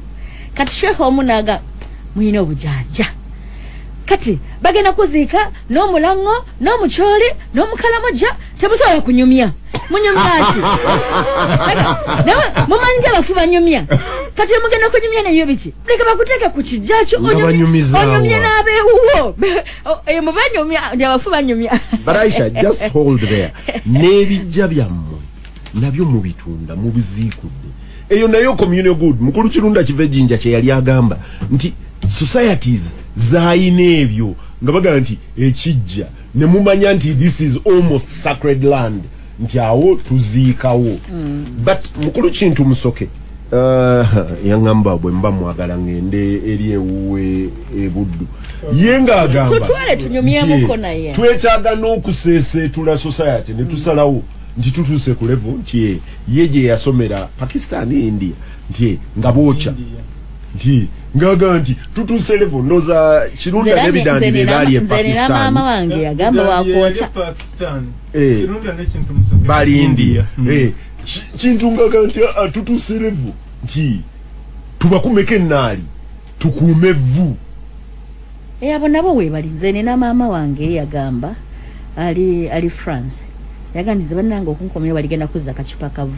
kati sheekh omu naaga muyina obujanja kati bagenda kuziika n'omulaŋŋo n'omukyoli n'omukalamoja temusobola kunyumya munyumyaki mumanyi nti abafu banyumya kati mugenda kunyumya nayo biki leka bakuteeke ku kijjakyo onyumye n'abeewuwo eyo mubanyumya ndi abafu banyumya. But Aisha, just hold there. N'ebijja byammwe nabyo mubitunda mubiziikudde eyo nayo communal good mukulu kirunda kive jinja kye yali agamba nti societies zaayina ebyo nga bagamba nti ekijja ne mumanya nti this is almost sacred land nti awo tuziikawo but mukulu kintu musoke yangamba bwe mba mwagala ngende eri ewuwe ebuddu yenga agamba tutwale tunyumyemuko naye twetaaga n'okuseeseetula society ne tusalawo nti tutuuse ku level nti ye gye yasomera Pakistan India nti nga bocha nti ngaga nti tutuuse level ndoza kirunda n'ebidandire bali e Pakistan mama wange yagamba wakocha kirunda n'ekintu musoke bali India kintu ngaga nti tutuuse level nti tubakumeke nnaali tukuume vvu abo nabo webali nze nina maama wange yagamba ali France yagandize bannange okunkomera baligenda kuzza kacupa kavu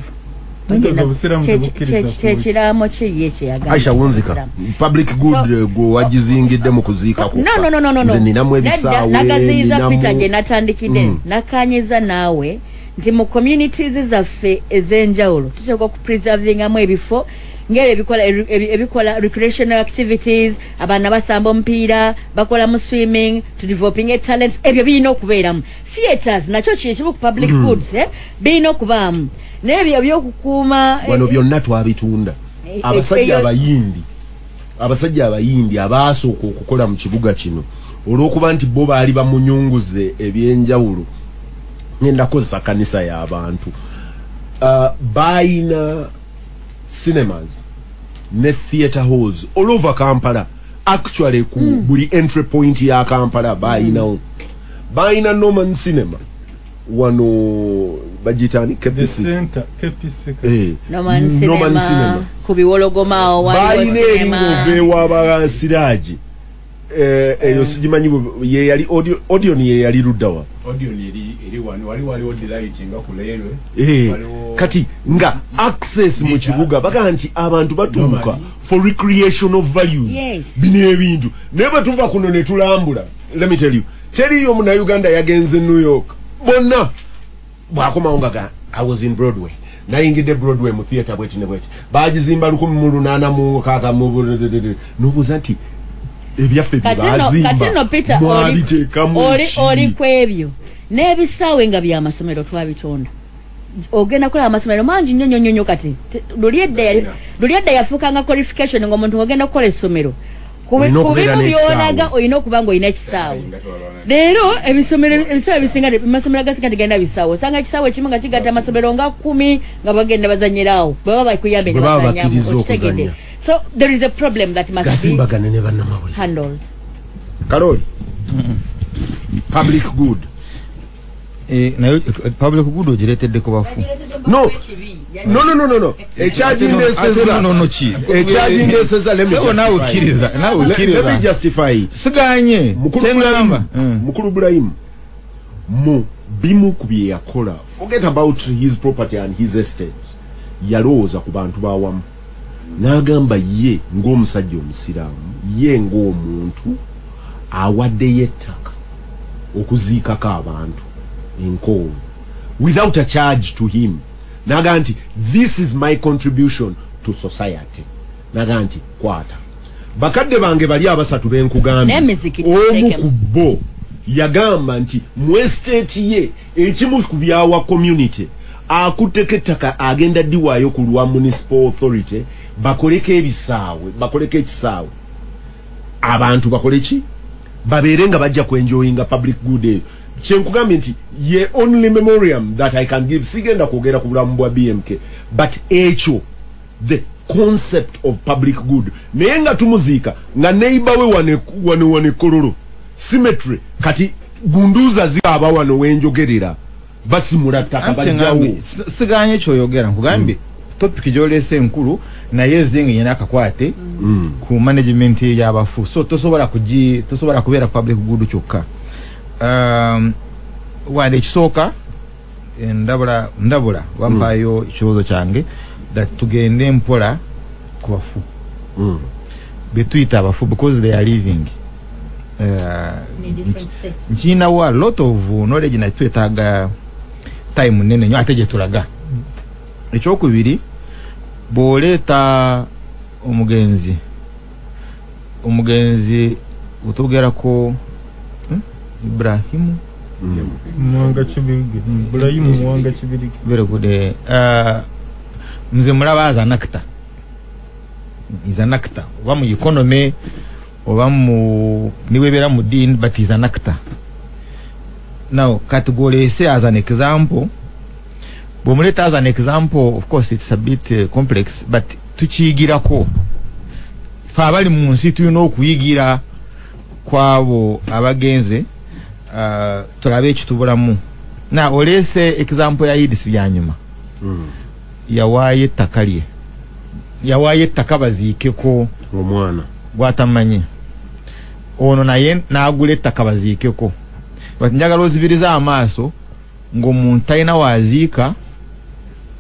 kyekiraamo kiye kyeyagamba Aisha Wunzika public good go wagizingidde mu kuziika ku no nze ninamu ebisaawe nagaziyiza Peter gye natandikidde nakanyiza naawe nti mu communities zaffe ez'enjawulo tusobola okupreservingamu ebifo ng'ebyo ebikola recreational activities abaana basamba omupiira bakola mu swimming to developing talents ebyo birina okubeeramu theatres nakyo kimu ku public goods birina okubaamu n'ebyo ebyokukuuma wano byonna twabitunda abasajja abayindi abaasooka okukola mu kibuga kino olw'okuba nti bo baali bamunyunguze ebyenjawulo ngenda kozesa kanisa y'abantu bayina cinemas ne theatre halls all over Kampala actually ku buli entry point ya Kampala bayina Norman cinema wano bajitani kepisi Norman cinema kubiwologomao bayina eringo vewa abasiraji eyo sijimanyi ye yali audio ni ye yali luddawa audio ni eri wali odi lighting kulelwe kati nga access mu kibuga baga nti abantu batuuka for recreational values bine ebintu neba tuva kuno ne tulambula let me tell you teriyo mu na Uganda yagenze New York bonna bwakoma ongaga I was in Broadway nayingidde Broadway mu theater bweti ne bweti bagizimba 1886 mu nobuza nti ebyaffe katino Peter oli kwebyo n'ebisaawe nga bya masomero twabitonda ogenda kola amasomero mangi nnyo kati lulyedda yafuukanga qualification ng'omuntu ogenda kukola essomero kubimu byonaga olina okuba ng'olina ekisaawe leero ebisaawe bisinga amasomero agasinga tegenda bisaawe osanga ekisaawe ekimu nga kigatta amasomero nga 10 nga bagenda bazanyiraawo baba bakuyambe nebazanyamu okitegedde. So there is a problem that must Gasimbagane Ne Bannamawulire handled. Karoli public good nayo public good ogiretedde ku bafu no ekyagindeseza let me justify it siganye mukulu Ibrahim mu bimu ku bye yakola forget about his property and his estate yalowooza ku bantu bawamu n'agamba ye ng'omusajja omusiraamu ye ng'omuntu awaddeyo ettaka okuziikako abantu enkoowu without a charge to him n'agamba nti this is my contribution to society n'agamba nti kwata bakadde bange bali abasatu benkugambye omu ku bo yagamba nti mu estate ye ekimu ku byawa community akutteko ettaka agenda ddiwaayo ku lwa municipal authority bakoleke ekisaawe abantu bakoleki babeere nga bajja kwenjoyinga public good eyo kyenkugambye nti ye only memoriam that I can give sigenda kwogera ku bulamu bwa BMK but ekyo the concept of public good naye nga tumuziika nga neighbor we wane kololo symmetry kati gunduza zikaba wano wenjogerera basimula ttaka bajjawo siganye kyoyogera nkugambye topic gyolese enkulu naye zingi yena akakwate ku management y'abafu so tosobola kubeera public good kyokka wade kisooka ndabula wampayo ekibuzo kyange that tugende mpola ku bafu betuyita abafu because they are living nkinawo a lot of knowledge na twetaaga time nene nyo ate gye tulaga ekyokubiri bw'oleeta omugenzi utugerako Ibrahimu Mwanga Kibirige Ibrahim Mwanga Kibirige. Very good. Nze mulaba as an actor. He's an actor. Oba mu economy, oba mu niwebera mu din, but he's an actor. Now, category say as an example. Bomuleta as an example, of course, it's a bit complex, but tuchiyigirako. Fa abali mu nsi tulina okuyigira kwabo abagenze tulabe ekitubulamu. Na olese example ya Idris byanyuma. Yawaye takalye. Yawaye takabaziikeko omwana. Gwatamanyi. Ono naye naagule takabaziikeko. But njagala ozibiriza amaaso ngo muntu ayina waziika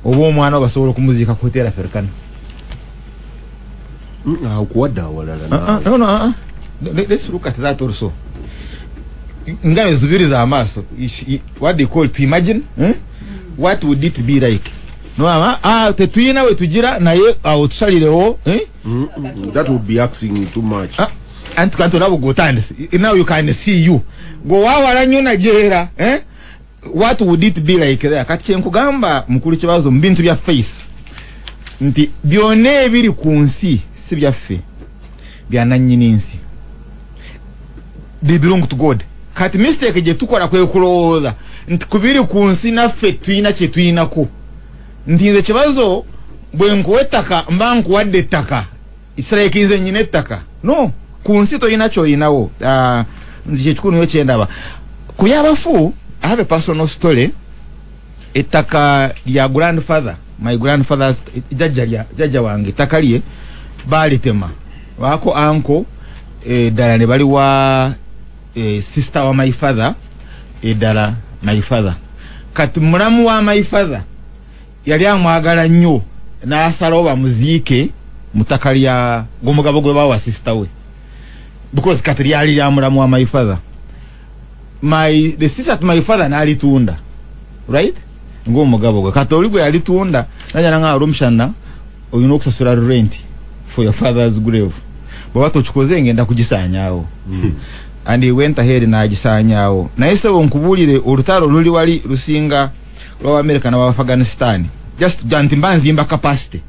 oba omwana basobola okumuziika ku hotel African. Okuwadda awalala. No. Let's look at that also. Ngabe zibiriza amaaso. What they call to imagine, what would it be like? No, tetuyina we tugira naye awutusalirewo. That would be asking too much. And kanto nabo gotandise. Now you can see you. Go wawala nyo na jera, what would it be like there? Kati nkugamba mukulu kibazo mbintu bya face. Nti byone biri kunsi si byaffe. Bya nanyininsi. They belong to God. Kati mistake je tukola kwe kulowooza. Nti kubiri kunsi naffe tuyina kye tuyinako. Nti nze kibazo bwe nkuwettaka mba nkuwadde ettaka. Isirayika nyine ettaka. No. Kunsi toyina kyoyinawo. Nti kikulu nyo kyendaba. Kuyabafu, I have a personal story. Ettaka lya grandfather, my grandfather's jajja wange ettaka lye balitema. Wako uncle dala ne bali wa sister wa my father dala my father. Kati mulamu wa my father yali amwagala nnyo n'asalawo bamuziike mu ttaka lya gomugabo gwe bawa sister we. Because kati lyali lya mulamu wa my father. The sister to my father nalitunda, right? Ngo mugabo gwe kati oli gwe yalitunda najana nga alumshana oyina okusasula rent for your father's grave. Bwa watu chikoze ngenda kugisanyawo. And he went ahead na agisanyawo. Na ese onkubulire olutalo luli wali lusinga lwa America na Afghanistan. Just janti mbanzimba capacity.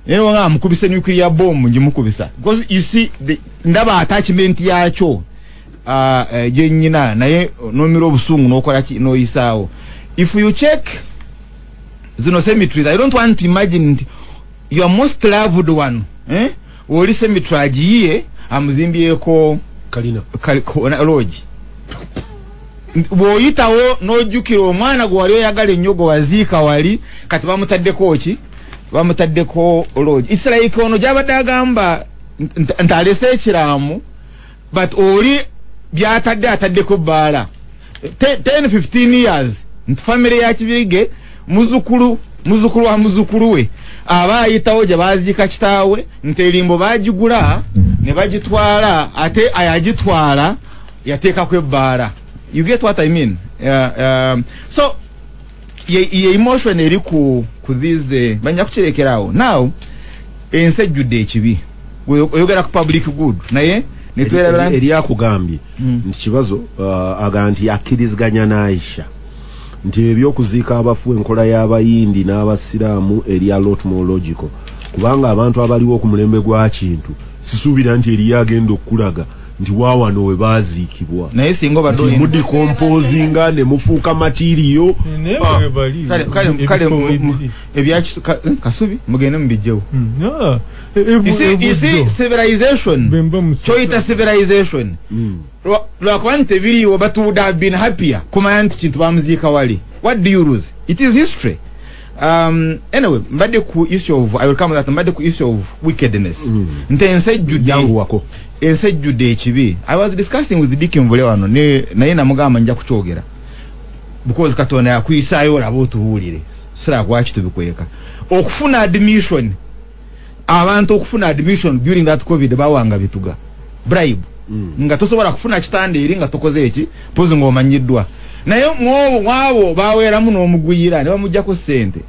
Neno nga mukubise nuclear bomb njimukubisa. Because you see ndaba attachment yacho jenyina naye nomiro obusungu nokola ki no isaawo. If you check zino cemeteries, I don't want to imagine your most loved one, oli cemetery agiye amuzimbyeko kalina lodge. Boyitawo nojukira omwana gwe wali oyagala ennyo waziika wali kati bamutaddeko ki bamutaddeko lodge. It's like ono gyabadde agamba ntalese ekiramu but oli byataddeko bbaala 10-15 years nti family ya Kibirige muzukulu wa muzukulu we aba ayitawo gye baziika kitaawe nti erimbo bagigula ne bagitwala ate ayagitwala yateekako ebbaala. You get what I mean? So ye emotion eri ku these banya kukirekerawo. Now ensejjudde ekibi oyogera ku public good naye netwerabira eri akugambye nti kibazo aganti yakkiriziganya na Aisha nti ebyokuziika abafu enkola y'abayindi n'abasiraamu eri a lot more logical kubanga abantu abaliwo ku mulembe gwa kintu sisuubira nti eri agenda okulaga nti waawano we baaziikibwa naye singa badoni mudi composinga ne mufuuka material kale ebyaki kasubi mugende mubijjewo. You see civilization choita civilization lwakwante biriwo but would have been happier kumanya nti kintu bamuziika wali. What do you lose? It is history. Anyway, mbadde ku issue of I will come that mbadde ku issue of wickedness. Nte ensejjudde yangu wako ensejjudde ekibi. I was discussing with Dick Mvule wano naye namugamba nja kukyogera because Katonda yakuyisaayo laba otubuulire sira kwaki tubikweka okufuna admission. Abantu okufuna admission during that COVID bawanga bituga bribe nga tosobola kufuna kitande eri nga tokoze eki pozi ng'omanyiddwa naye mwabo baweeramu n'omugwira ne bamuggyako ssente.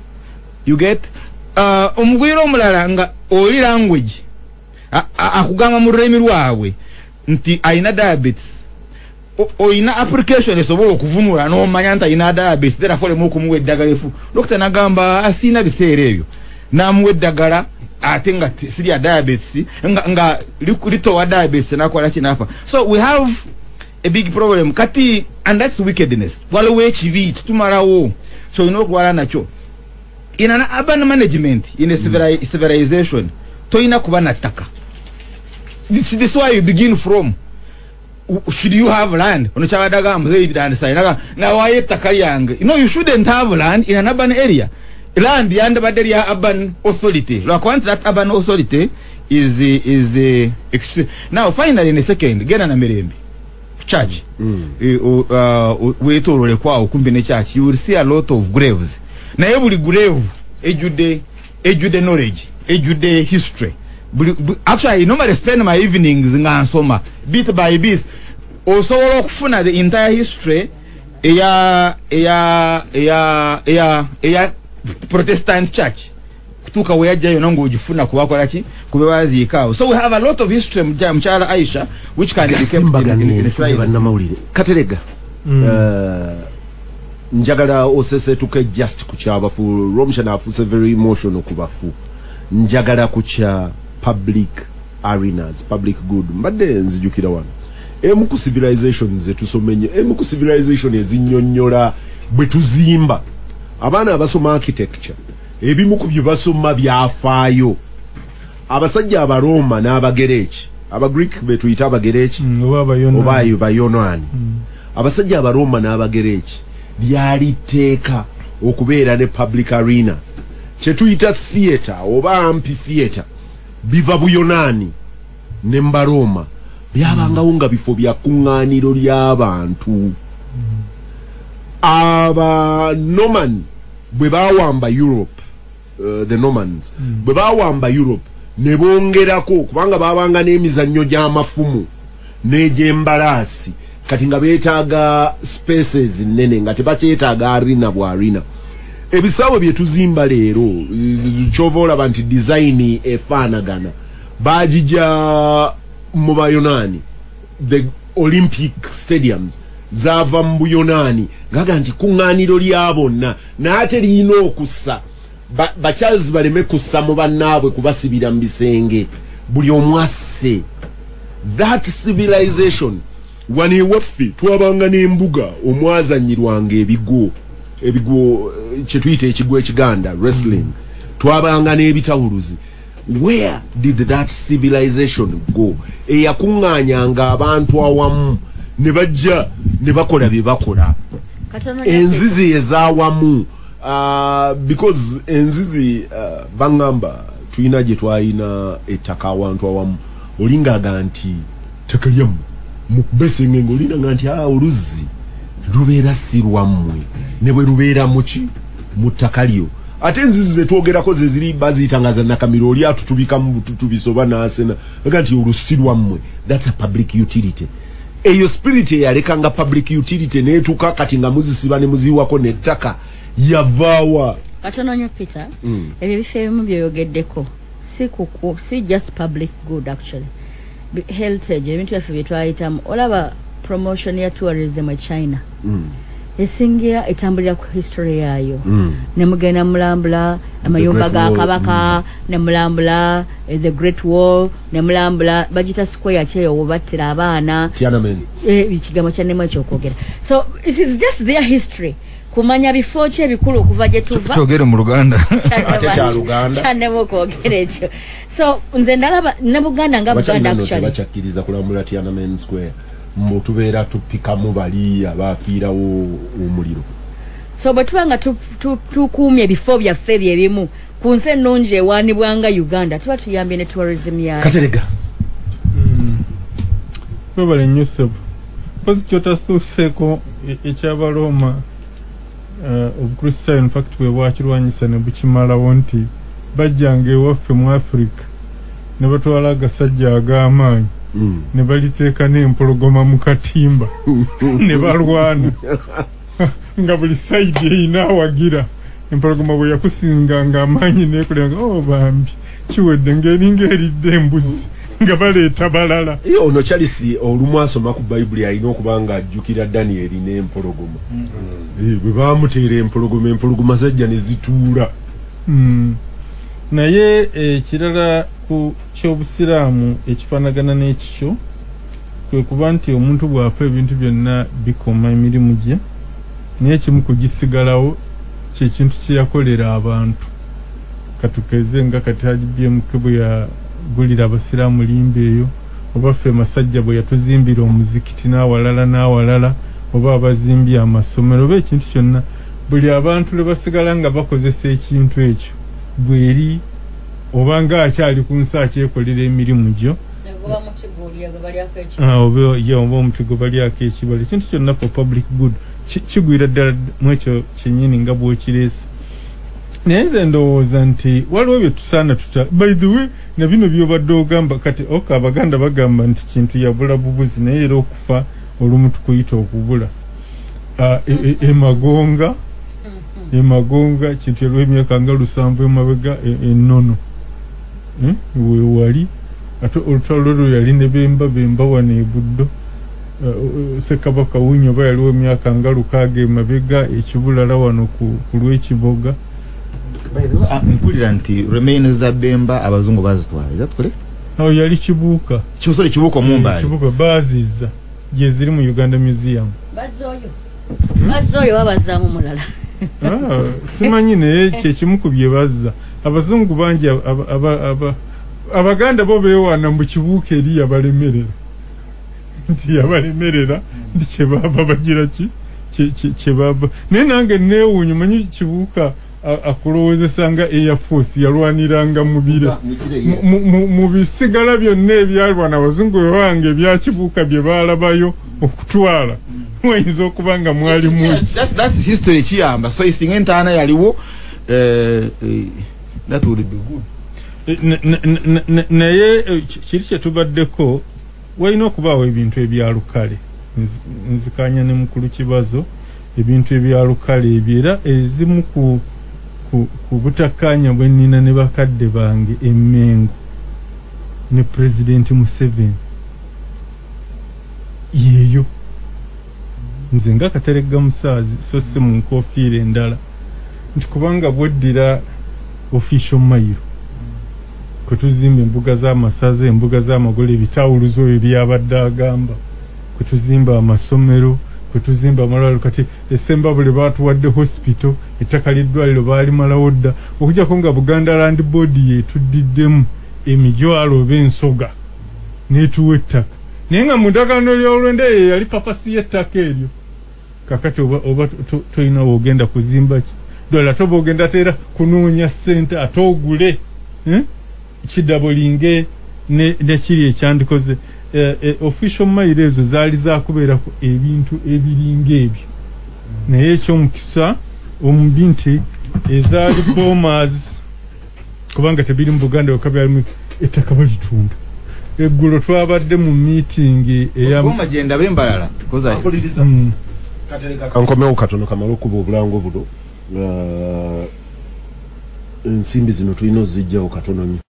You get omugwira omulala nga oli language akugamba mu lulimi lwabwe nti ayina diabetes oyina application esobola okuvunula n'omanya nti ayina diabetes therefore mukumu eddagala efu dokita nagamba asina biseera ebyo namuwa eddagala ate nga siri ya diabetes nga litowa diabetes nakola kinafa. So we have a big problem kati, and that's wickedness. Waliwo ekibi kitumalawo, so you know okulwala nakyo. In an urban management, in a civilization, toyina kuba na ttaka. This is why you begin from. Should you have land? Now why ttaka yange? You know, you shouldn't have land in an urban area. Land under the urban authority. Like once that urban authority is extreme. Now finally in a second, get an American church. We to roll kwa kumbine church. You will see a lot of graves. Na every grave ejude knowledge, ejude history. Actually, I normally spend my evenings in Ansoma, bit by bit. Also, okufuna the entire history. Protestant church. Kutuka weaja yonongo ujifuna kuwakola ki kubewazi ikao. So we have a lot of history mchala Aisha which can be kept in the slide. Bannamawulire Katerega. Njagala osese tuke just kuchaba fu Romsha na fu very emotional kubafu. Njagala kucha public arenas, public good. Mbade nzijukira wana. Emuku civilization zetu somenye. Emuku civilization ezinyonyola bwetuzimba. Abana abasoma architecture. Ebimu ku byo basoma byafaayo. Abasajja abaroma n'abagereki. Aba Greek betuyita abagereki. Oba bayonani. Abasajja abaroma n'abagereki. Lyali teeka okubeera ne public arena. Kyetuyita theater oba amphitheater. Biva buyonani ne mbaroma. Byabangawo nga bifo bya kuŋŋaaniro ly'abantu. Aba Norman bwe bawamba Europe, the Normans bwe bawamba Europe ne bongerako kubanga babanga n'emizannyo gy'amafumu n'egy'embalaasi kati nga beetaaga spaces nnene nga tebakyetaaga arena bwa arena. Ebisaawe bye tuzimba leero kyova olaba nti design efaanagana baagijja mu Bayonani, the Olympic stadiums zava mu Buyonani ngaga nti kuŋŋaaniro lya bonna n'ate liyina okussa bakyazi baleme kussa mu bannaabwe kubasibira mu bisenge buli omwasse. That civilization wano ewaffe twabanga n'embuga omwazanyirwanga ebigo kyetuyita ekigo ekiganda wrestling, twabanga n'ebitawuluzi. Where did that civilization go? Eyakuŋŋaanyanga abantu awamu ne bajja ne bakola bye bakola. Enzizi ezaawamu because enzizi bangamba tuyina gye twayina ettaka awantu awamu olingaaga nti ttaka lyamu mu besenge ng'olinaga nti oluzzi lubeera si lwammwe ne bwe lubeera muki mu ttaka lyo. Ate enzizi zetwogerako ze ziri baziyitanga za nakamiro oli atutubika mu tubisoba n'asena aga nti olusi lwammwe. That's a public utility. Eyo spirit eyalekanga public utility neetuka kati nga muzisiba ne muziwako nettaka yavaawa. Katono nnyo Peter, ebyo bifo ebimu byoyogeddeko si just public good actually. Heritage ebintu byaffe bye twayitamu olaba promotion ya tourism e China. Esingira etambulira ku history yayo. Ne mugenda mulambula amayumba ga kabaka, ne mulambula the Great Wall, ne mulambula bagita square kyeyo obattira abaana. Tiananmen. Ikigambo kya nemo ekyokwogera. So it is just their history. Kumanya bifo kye bikulu okuva gye tuva. Kyogere mu Luganda. Ate kya Luganda. Kyannemo kwogera ekyo. So nze ndalaba ne Buganda nga Buganda actually. Bachakkiriza kulambula Tiananmen Square. Mutubeera tupikamu bali abafiirawo omuliro. So bwetubanga tukuumye ebifo byaffe byebimu ku nsi ennungi ewaanibwanga Uganda tuba tuyambye ne tourism yayo. Katerega. Webale nnyo ssebo. Mpozi kyotasuseeko ekyabaloma obukristaayo in fact bwe bwakirwanyisa ne bukimalawo nti bajjanga ewaffe mu Africa ne batwala agasajja ag'amaanyi ne baliteeka n'empologoma mu katimba ne balwana nga buli sayidi eyina awagira empologoma bwe yakusinganga amaanyi neekolanga bambi kiwedde ng'eringa eridde embuzi nga baleeta balala ono Charles olumu asoma ku Bible alina okubanga ajjukira Daniel n'empologoma bwe baamuteera empologoma zajja ne zituula naye ekirala ku ky'obusiraamu ekifaanagana n'ekikyo kwe kuba nti omuntu bw'afa ebintu byonna bikoma emirimu gye naye kimu kugisigalawo kyekintu kye yakolera abantu katukeze nga kati BMK bwe yagulira abasiraamu limba eyo oba ffe masajja bwe yatuzimbira omuzikiti n'awalala oba abazimbye amasomero oba ekintu kyonna buli abantu le basigala nga bakozesa ekintu ekyo bweri oba nga akyali ku nsi akyekolera emirimu gyo oba omuti gwe balyako ekibala ekintu kyonna for public good kigwira ddala mu ekyo kyennyini nga bw'okireesa naye nze ndowooza nti waliwo bye tusaana by the way na bino by'obadde ogamba kati Abaganda bagamba nti kintu yabula bubuzi naye era okufa olumu tukuyita okubula emagonga kintu olw'emyaka nga 7 emabega ennono weewali ate olutalo lwo yali ne bemba wano e Buddo Ssekabaka Winyo oba yaliwo emyaka nga 6 emabega ekibulala wano ku lw'ekiboga mpulira nti remains za Bemba abazungu bazitwala is that correct? Yali kibuuka kimusole kibuuka omumbaali kibuuka baazizza gye ziri mu Uganda Museum bazzoyo babazaamu mulala simanyi naye kyekimu ku bye bazza abazungu bangi Abaganda bo beewaana mu kibuuka eri yabalemerera nti yabalemerera nti kyebaba bagira kyebaba naye nange neewuunya manyi kibuuka akulowozesa nga Air Force yalwaniranga mu bire mu bisigala byonna ebyalwana abazungu bewange ebyakibuuka bye baalabayo okutwala wayinza okuba nga mwali that's history kiyamba so isinga entaana yaliwo that would be good naye kiri kyetubaddeko walina okubaawo ebintu ebyalukale nzikanya ne mukulu kibazo ebintu ebyalukale ebyo era ezimu ku butakkaanya bwe nnina ne bakadde bange Emmengo ne President Museveni yeeyo nze nga Kateregga Musaazi so si mu nkofiira endala nti kubanga bweddira official mailo kwe tuzimba embuga z'amasaza embuga z'amagole ebitawuluzo ebyo byabadde agamba kwe tuzimba amasomero kwe tuzimba amalwaliro kati esemba buli baatuwadde hospital ettaka ly'eddwaliro baalimalawo dda okujjako nga Buganda Land Board yeetuddiddemu emijwalo oba ensoga n'etuwa ettaka naye nga mu ddagaano ly'olwende eyo yali papasi y'ettaka eryo kakati oba tolina woogenda kuzimba ki ddwaliro ate oba ogenda teera kunoonya ssente ate ogule kidabulinge nekiri ekyandikoze official mailo ezo zaali zakubeerako ebintu ebiringa ebyo naye ekyomukisa omubi nti ezaali bombers kubanga tebiri mu Buganda yokka byalimu ettaka balitunda eggulo twabadde mu meeting eyamagenda bembalala kankomewo katono kamala okuba obulango buno ensimbi zino tulina ozijjawo katono nyo